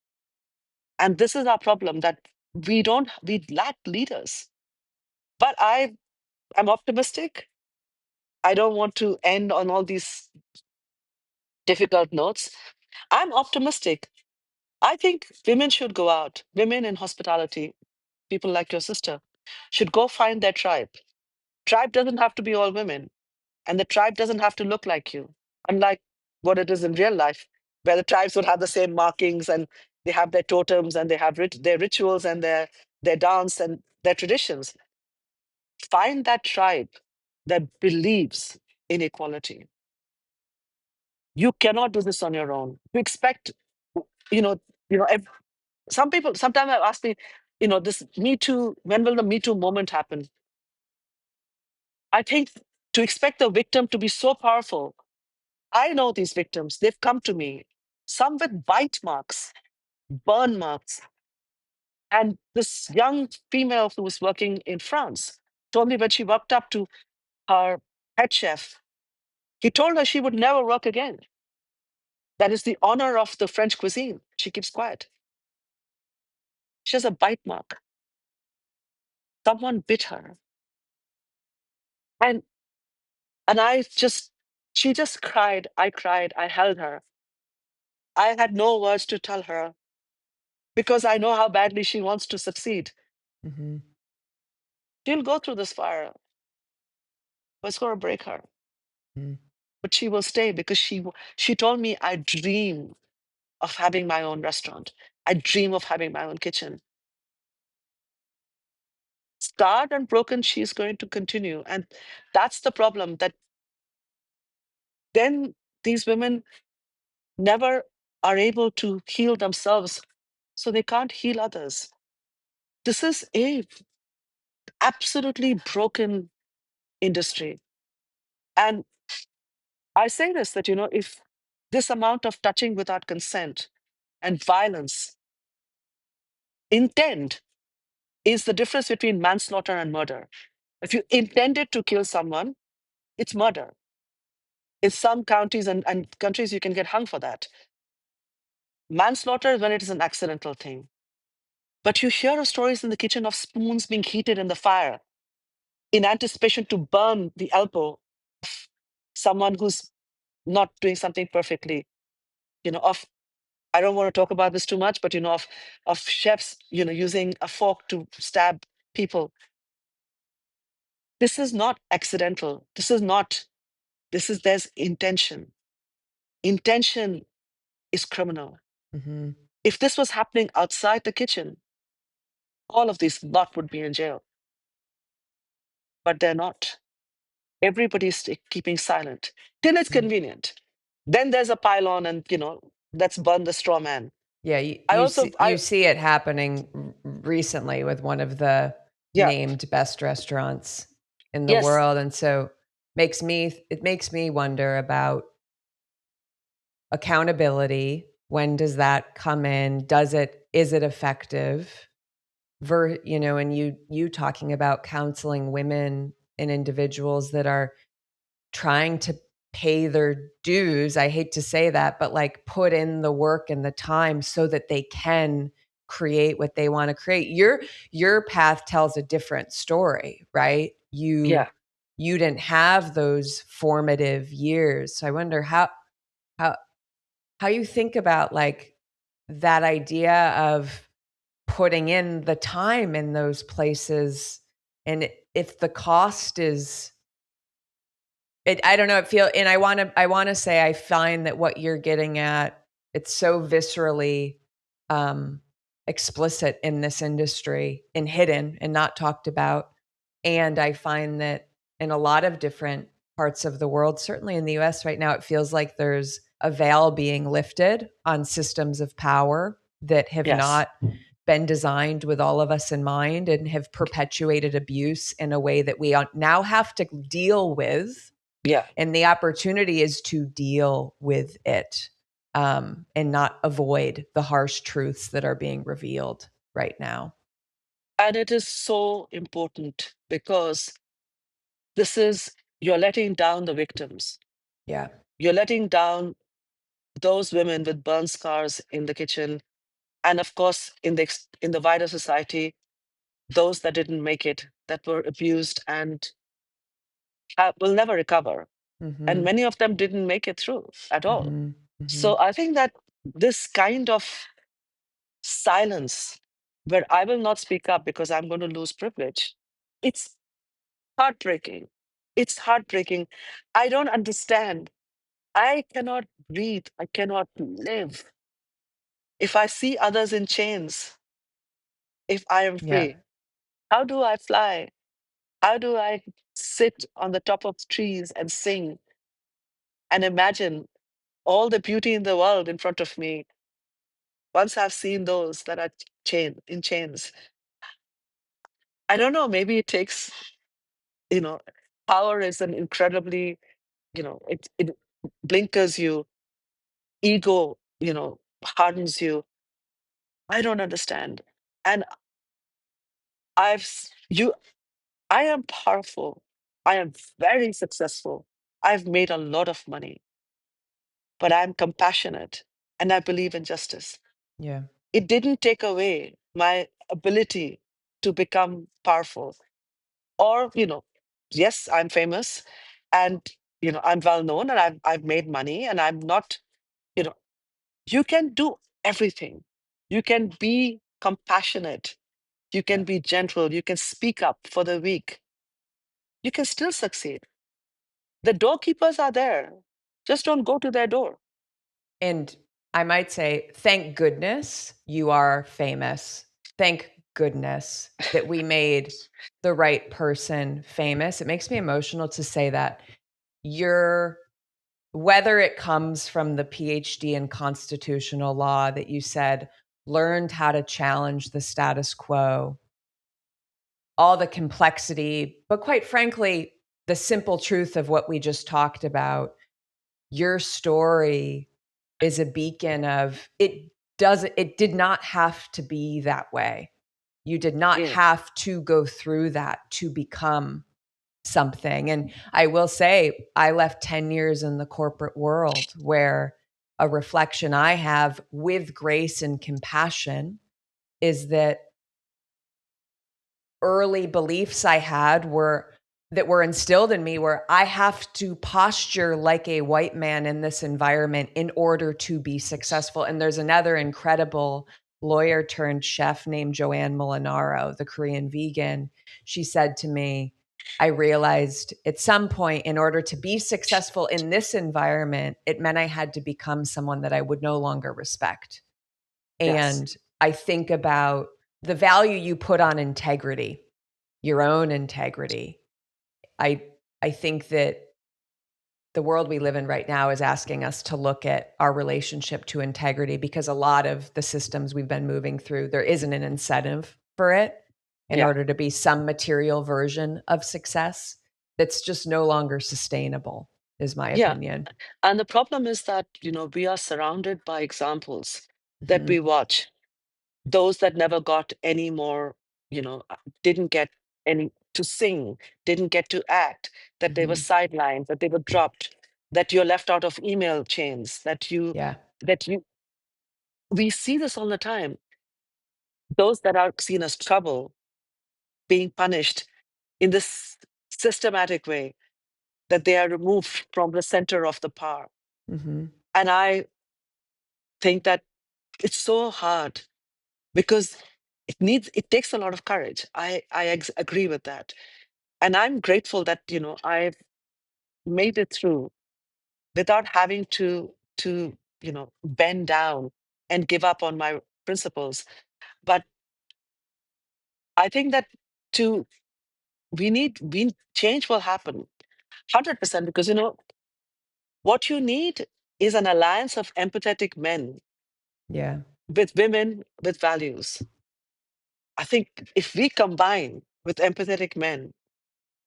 And this is our problem, that we lack leaders. But I'm optimistic. I don't want to end on all these difficult notes. I'm optimistic. I think women should go out. Women in hospitality, people like your sister, should go find their tribe. Tribe doesn't have to be all women, and the tribe doesn't have to look like you, unlike what it is in real life, where the tribes would have the same markings and they have their totems and they have their rituals and their dance and their traditions. Find that tribe that believes in equality. You cannot do this on your own. You expect, you know, some people sometimes have asked me, this Me Too, when will the Me Too moment happen? I think to expect the victim to be so powerful. I know these victims, they've come to me, some with bite marks, burn marks. And this young female who was working in France told me when she walked up to her head chef, he told her she would never work again. That is the honor of the French cuisine. She keeps quiet. She has a bite mark. Someone bit her. And she just cried. I cried. I held her. I had no words to tell her because I know how badly she wants to succeed. Mm-hmm. She'll go through this fire, but it's going to break her. Mm-hmm. But she will stay because she told me, I dream of having my own restaurant. I dream of having my own kitchen. Scarred and broken, she's going to continue. And that's the problem, that then these women never are able to heal themselves, so they can't heal others. This is a absolutely broken industry. And I say this, that, if this amount of touching without consent and violence, intent is the difference between manslaughter and murder. If you intended to kill someone, it's murder. In some counties and countries, you can get hung for that. Manslaughter is when it is an accidental thing. But you hear of stories in the kitchen of spoons being heated in the fire in anticipation to burn the elbow of someone who's not doing something perfectly. Of I don't want to talk about this too much, but of chefs, using a fork to stab people. This is not accidental. There's intention. Intention is criminal. Mm-hmm. If this was happening outside the kitchen, all of these lot would be in jail. But they're not. Everybody's keeping silent till it's Mm. convenient. Then there's a pile-on, and let's burn the straw man. Yeah, I also, you see it happening recently with one of the yeah, named best restaurants in the yes, world, and so it makes me wonder about accountability. When does that come in? Is it effective? And you talking about counseling women and individuals that are trying to pay their dues. I hate to say that, but like put in the work and the time so that they can create what they want to create. Your path tells a different story, right? yeah. You didn't have those formative years. So I wonder how how you think about like that idea of putting in the time in those places, and if the cost is I don't know, and I want to say I find that what you're getting at, it's so viscerally um explicit in this industry and hidden and not talked about. And I find that in a lot of different parts of the world, certainly in the US right now, it feels like there's a veil being lifted on systems of power that have Yes, not been designed with all of us in mind and have perpetuated abuse in a way that we now have to deal with. yeah. And the opportunity is to deal with it, and not avoid the harsh truths that are being revealed right now. And it is so important because this is, you're letting down the victims. Yeah. You're letting down those women with burn scars in the kitchen, and of course, in the wider society, those that didn't make it, that were abused and will never recover. And Mhm. many of them didn't make it through at all. Mhm. So Mhm. I think that this kind of silence, where I will not speak up because I'm going to lose privilege, it's heartbreaking. It's heartbreaking. I don't understand. I cannot breathe. I cannot live. If I see others in chains, if I am Yeah. free, how do I fly? How do I sit on the top of trees and sing and imagine all the beauty in the world in front of me once I've seen those that are in chains? I don't know, maybe it takes, you know, power is an incredibly, it blinkers you, ego, hardens you. I don't understand. And I've, you, I am powerful. I am very successful. I've made a lot of money, but I'm compassionate and I believe in justice. Yeah. It didn't take away my ability to become powerful. Or, yes, I'm famous and, I'm well known and I've made money and I'm not, you know, you can do everything. You can be compassionate. You Yeah. can be gentle. You can speak up for the weak. You can still succeed. The doorkeepers are there. Just don't go to their door. And I might say, thank goodness you are famous. Thank goodness that we made the right person famous. It makes me emotional to say that. You're Whether it comes from the PhD in constitutional law that you said learned how to challenge the status quo, all the complexity, but quite frankly, the simple truth of what we just talked about, your story is a beacon of it did not have to be that way. You did not Yeah. have to go through that to become something. And I will say, I left 10 years in the corporate world where a reflection I have with grace and compassion is that early beliefs I had were that were instilled in me were I have to posture like a white man in this environment in order to be successful. And there's another incredible lawyer turned chef named Joanne Molinaro, the Korean vegan. She said to me, I realized at some point, in order to be successful in this environment, it meant I had to become someone that I would no longer respect. Yes. And I think about the value you put on integrity, your own integrity. I I think that the world we live in right now is asking us to look at our relationship to integrity, because a lot of the systems we've been moving through, there isn't an incentive for it in Yeah. order to be some material version of success that's just no longer sustainable, is my Yeah. opinion. And the problem is that, we are surrounded by examples that Mhm. we watch, those that never got any more, didn't get any to sing, didn't get to act, that they were Mhm. sidelined, that they were dropped, that you're left out of email chains, Yeah. that you, we see this all the time. Those that are seen as trouble being punished in this systematic way, that they are removed from the center of the power. Mhm. And I think that it's so hard because it takes a lot of courage. I agree with that. And I'm grateful that, I've made it through without having to, bend down and give up on my principles. But I think that to we change will happen 100%, because what you need is an alliance of empathetic men Yeah. with women with values. I think if we combine with empathetic men,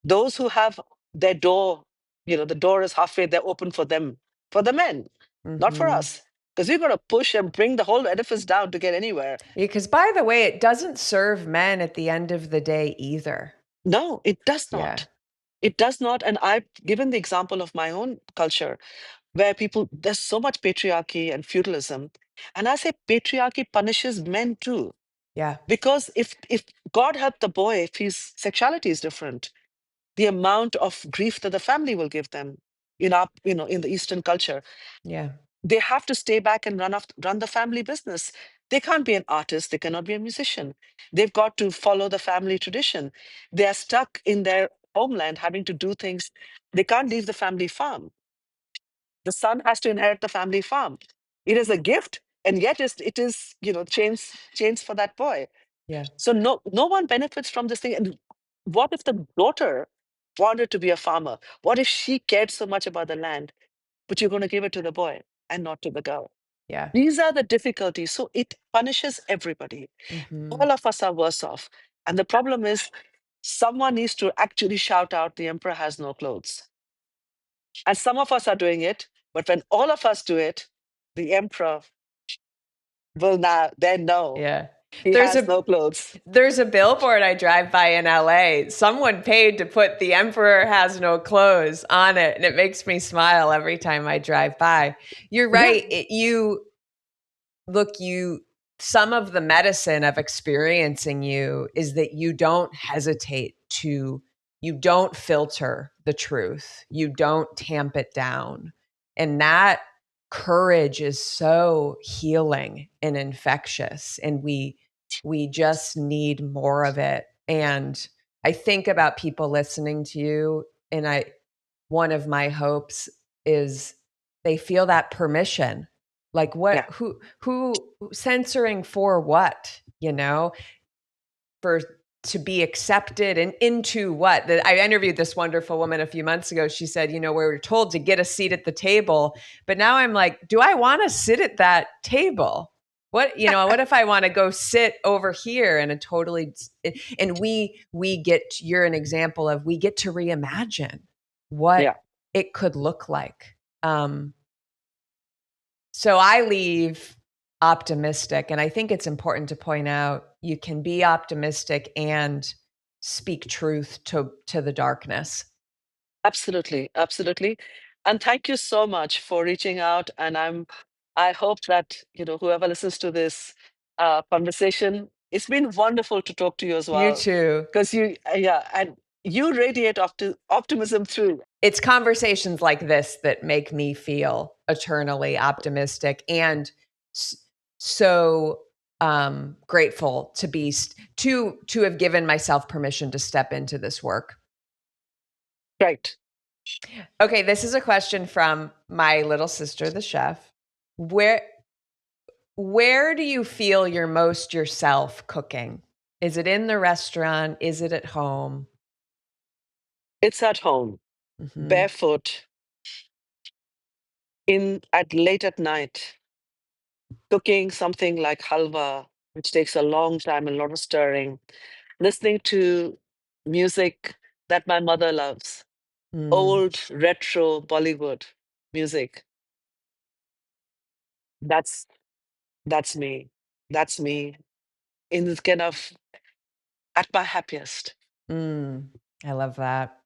those who have their door, the door is halfway there open for them, for the men, not for Mhm. us. Because we're going to push and bring the whole edifice down to get anywhere. Because, by the way, it doesn't serve men at the end of the day either. No, it does Yeah. not. It does not. And I've given the example of my own culture where there's so much patriarchy and feudalism. And I say patriarchy punishes men too. Yeah. Because if God helped the boy, if his sexuality is different, the amount of grief that the family will give them in the Eastern culture, Yeah. they have to stay back and run the family business. They can't be an artist, they cannot be a musician. They've got to follow the family tradition. They are stuck in their homeland having to do things. They can't leave the family farm. The son has to inherit the family farm. It is a gift, and yet it is chains for that boy. Yeah. So no one benefits from this thing. And what if the daughter wanted to be a farmer? What if she cared so much about the land, but you're going to give it to the boy and not to the girl? Yeah. These are the difficulties. So it punishes everybody. Mhm. All of us are worse off. And the problem is, someone needs to actually shout out, the emperor has no clothes. And some of us are doing it, but when all of us do it, the emperor will now then know Yeah. he There's has a no clothes. there's a billboard I drive by in LA. Someone paid to put "The Emperor Has No Clothes" on it, and it makes me smile every time I drive by. You're Yeah, right. You some of the medicine of experiencing you is that you don't hesitate you don't filter the truth. You don't tamp it down. And that courage is so healing and infectious, and we just need more of it. And I think about people listening to you, and one of my hopes is they feel that permission. Like, yeah, who censoring for what, for to be accepted and into what? That I interviewed this wonderful woman a few months ago. She said, we were told to get a seat at the table, but now I'm like, do I want to sit at that table? What if I want to go sit over here in a totally, and you're an example of, we get to reimagine what yeah. it could look like. So I leave optimistic. And I think it's important to point out, you can be optimistic and speak truth to the darkness. Absolutely, absolutely. And thank you so much for reaching out. And I hope that, whoever listens to this conversation, it's been wonderful to talk to you as You well. too. Because and you radiate optimism through. It's conversations like this that make me feel eternally optimistic and so grateful to have given myself permission to step into this work. Right. Okay, this is a question from my little sister, the chef. Where do you feel you're most yourself cooking? Is it in the restaurant? Is it at home? It's at home. barefoot at late at night, cooking something like halwa, which takes a long time and a lot of stirring, listening to music that my mother loves, Mm, old retro Bollywood music. That's that's me. That's me in this kind of at my happiest. mm. I love that.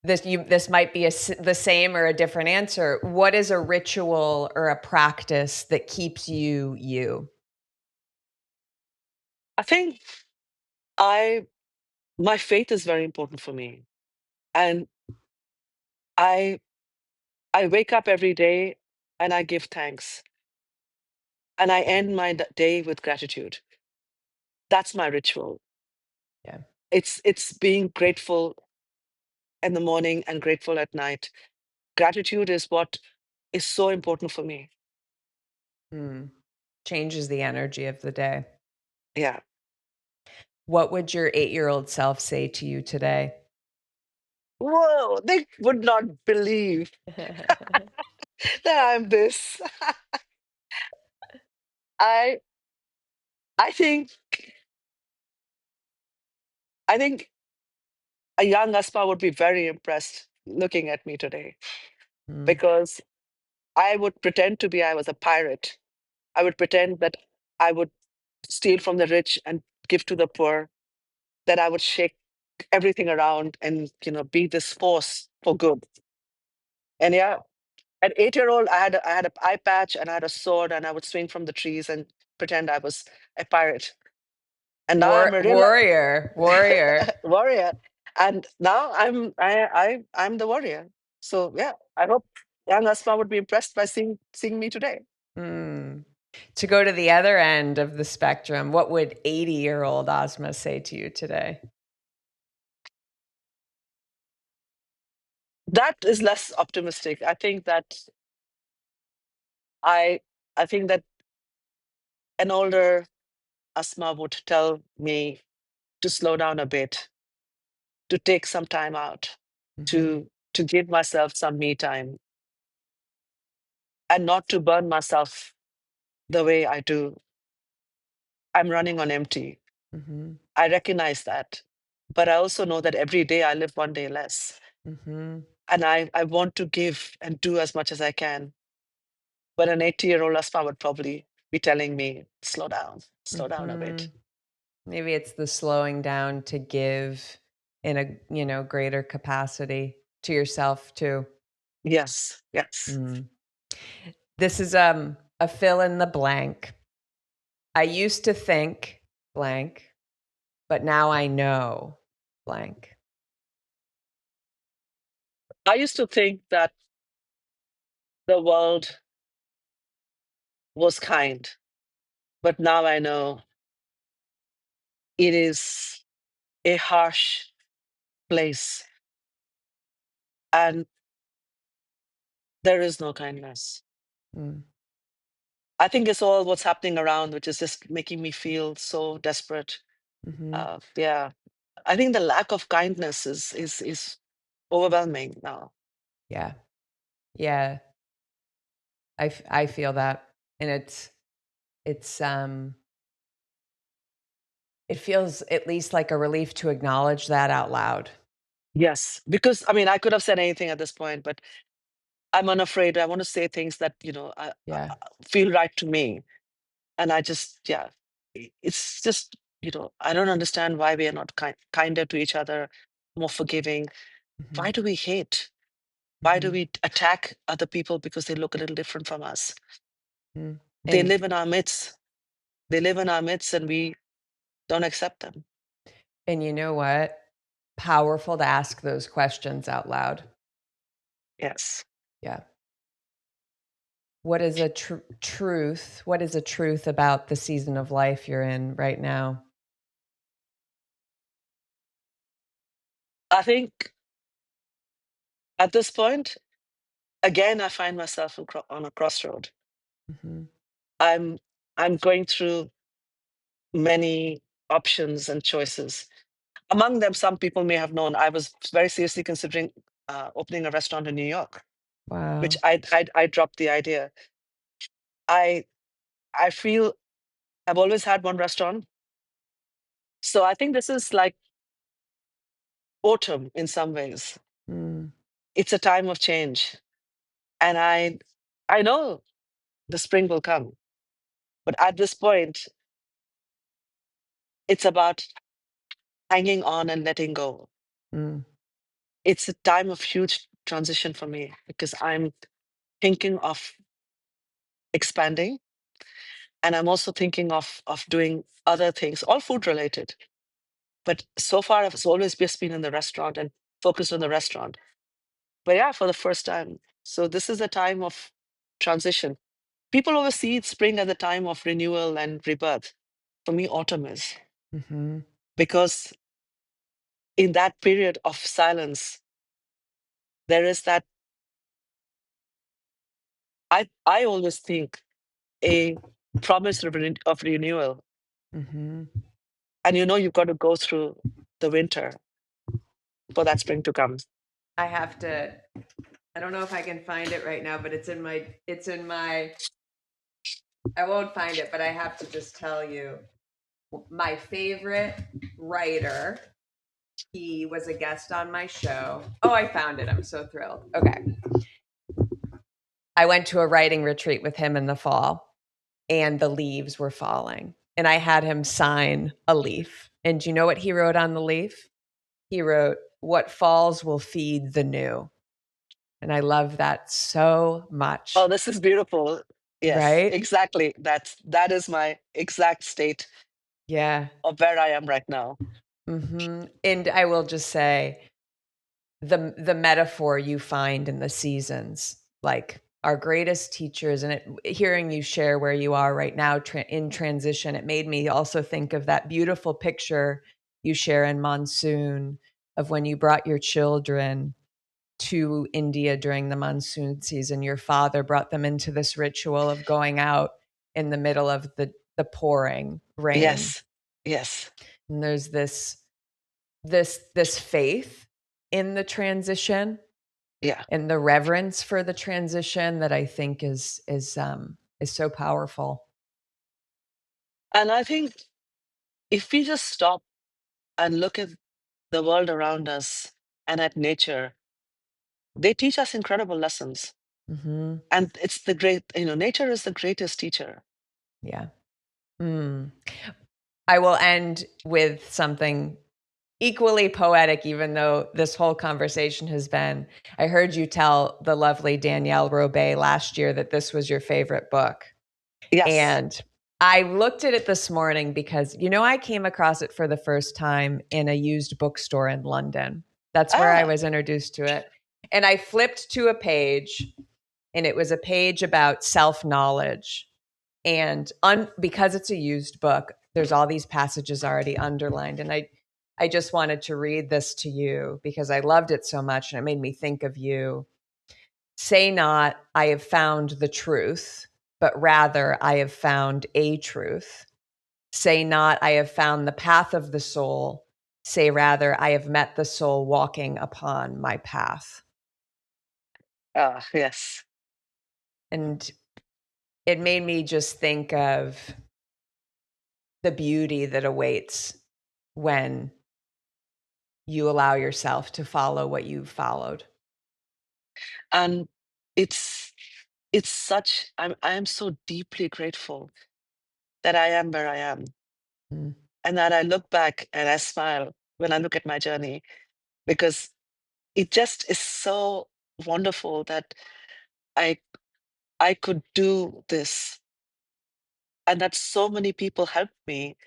This might be the same or a different answer. What is a ritual or a practice that keeps you you? I think I my faith is very important for me. And I I wake up every day and I give thanks. And I end my day with gratitude. That's my ritual. Yeah. It's being grateful in the morning and grateful at night. Gratitude is what is so important for me. Mm. Changes the energy of the day. Yeah. What would your 8-year-old self say to you today? Whoa, they would not believe that I'm this. I I think I think a young Aspa would be very impressed looking at me today Mm, because I would pretend to be I was a pirate. I would pretend that I would steal from the rich and give to the poor, that I would shake everything around and be this force for good. And yeah, at 8-year-old, I had an eye patch and I had a sword and I would swing from the trees and pretend I was a pirate. And now I'm a real warrior. warrior. And now I'm the warrior. So yeah, I hope young Asma would be impressed by seeing me today. Mm. To go to the other end of the spectrum, what would 80-year-old Asma say to you today? That is less optimistic. I I think that an older Asma would tell me to slow down a bit, to take some time out, Mhm, to give myself some me time, and not to burn myself the way I do. I'm running on empty. mhm, I recognize that. But I also know that every day I live one day less. mhm, And I want to give and do as much as I can. But an 80-year-old Asma would probably be telling me, slow down a bit. mhm. Maybe it's the slowing down to give in a greater capacity to yourself too. Yes, yes. Mm. This is a fill in the blank. I used to think blank, but now I know blank. I used to think that the world was kind, but now I know it is a harsh place and there is no kindness. Mm, I think it's all what's happening around, which is just making me feel so desperate. mhm. Yeah, I think the lack of kindness is overwhelming now. Yeah. Yeah. I feel that. And it's it feels at least like a relief to acknowledge that out loud. Yes, because I mean, I could have said anything at this point, but I'm unafraid. I want to say things that Yeah. feel right to me, and I just yeah, it's just I don't understand why we are not kinder to each other, more forgiving. Mhm, Why do we hate? Why do mhm, we attack other people because they look a little different from us? mm. They live in our midst. They live in our midst, and we don't accept them. And you know what? Powerful to ask those questions out loud. Yes. Yeah. What is a truth? What is a truth about the season of life you're in right now? I think at this point, again, I find myself on a crossroad. Mhm, I'm I'm going through many options and choices. Among them, some people may have known I was very seriously considering opening a restaurant in New York, Wow. which I dropped the idea. I I feel I've always had one restaurant, so I think this is like autumn in some ways. Mm, It's a time of change, and I know the spring will come, but at this point, it's about hanging on and letting go. mm, It's a time of huge transition for me because I'm thinking of expanding, and I'm also thinking of doing other things, all food related. But so far, I've always just been in the restaurant and focused on the restaurant. But yeah, for the first time. So this is a time of transition. People always see spring as a time of renewal and rebirth. For me, autumn is mhm, because in that period of silence, there is that I always think a promise of renewal. mhm. And you've got to go through the winter for that spring to come. I have to. I don't know if I can find it right now, but it's in my. I won't find it, but I have to just tell you, my favorite writer. He was a guest on my show. Oh, I found it. I'm so thrilled. Okay. I went to a writing retreat with him in the fall, and the leaves were falling. And I had him sign a leaf. And do you know what he wrote on the leaf? He wrote, "What falls will feed the new." And I love that so much. Oh, this is beautiful. Yes, Right? exactly. That is my exact state Yeah. of where I am right now. And I will just say, the metaphor you find in the seasons, like our greatest teachers, and hearing you share where you are right now in transition, it made me also think of that beautiful picture you share in Monsoon of when you brought your children to India during the monsoon season. Your father brought them into this ritual of going out in the middle of the pouring rain, Yes, yes, and there's this faith in the transition yeah. and the reverence for the transition that I think is so powerful. And I think if we just stop and look at the world around us and at nature, they teach us incredible lessons. Hmm. And it's nature is the greatest teacher. Yeah. Mm. I will end with something equally poetic, even though this whole conversation has been. I heard you tell the lovely Danielle Robay last year that this was your favorite book. Yes. And I looked at it this morning because, I came across it for the first time in a used bookstore in London. That's where I Ah, was introduced to it. And I flipped to a page, and it was a page about self-knowledge. And because it's a used book, there's all these passages already underlined. And I just wanted to read this to you because I loved it so much and it made me think of you. "Say not, I have found the truth, but rather I have found a truth. Say not, I have found the path of the soul. Say rather, I have met the soul walking upon my path." yes. And it made me just think of the beauty that awaits when you allow yourself to follow what you've followed. And it's it's such I am so deeply grateful that I am where I am. Mm, And that I look back and I smile when I look at my journey because it just is so wonderful that I I could do this and that so many people helped me,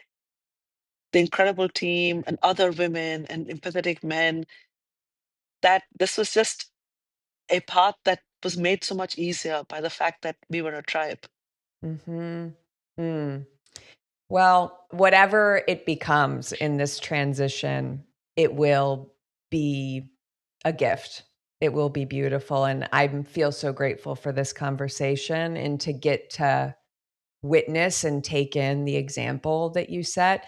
the incredible team and other women and empathetic men, that this was just a path that was made so much easier by the fact that we were a tribe. mm-hmm. Mm. Well, whatever it becomes in this transition, it will be a gift. It will be beautiful. And I feel so grateful for this conversation and to get to witness and take in the example that you set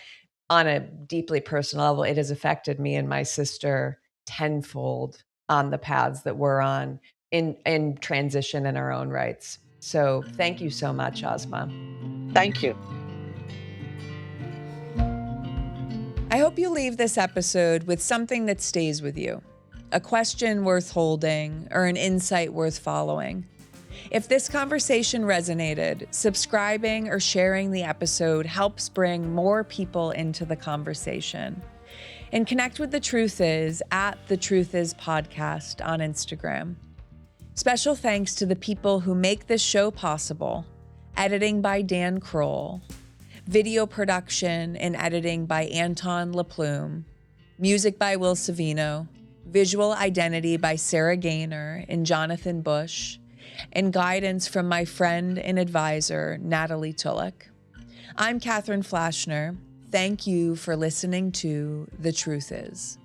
on a deeply personal level. It has affected me and my sister tenfold on the paths that we're on in transition in our own rights. So thank you so much, Asma. Thank you. I hope you leave this episode with something that stays with you, a question worth holding or an insight worth following. If this conversation resonated, subscribing or sharing the episode helps bring more people into the conversation. And connect with The Truth Is at The Truth Is Podcast on Instagram. Special thanks to the people who make this show possible. Editing by Dan Kroll. Video production and editing by Anton LaPlume. Music by Will Savino. Visual identity by Sarah Gaynor and Jonathan Bush. And guidance from my friend and advisor, Natalie Tulloch. I'm Catherine Flashner. Thank you for listening to The Truth Is.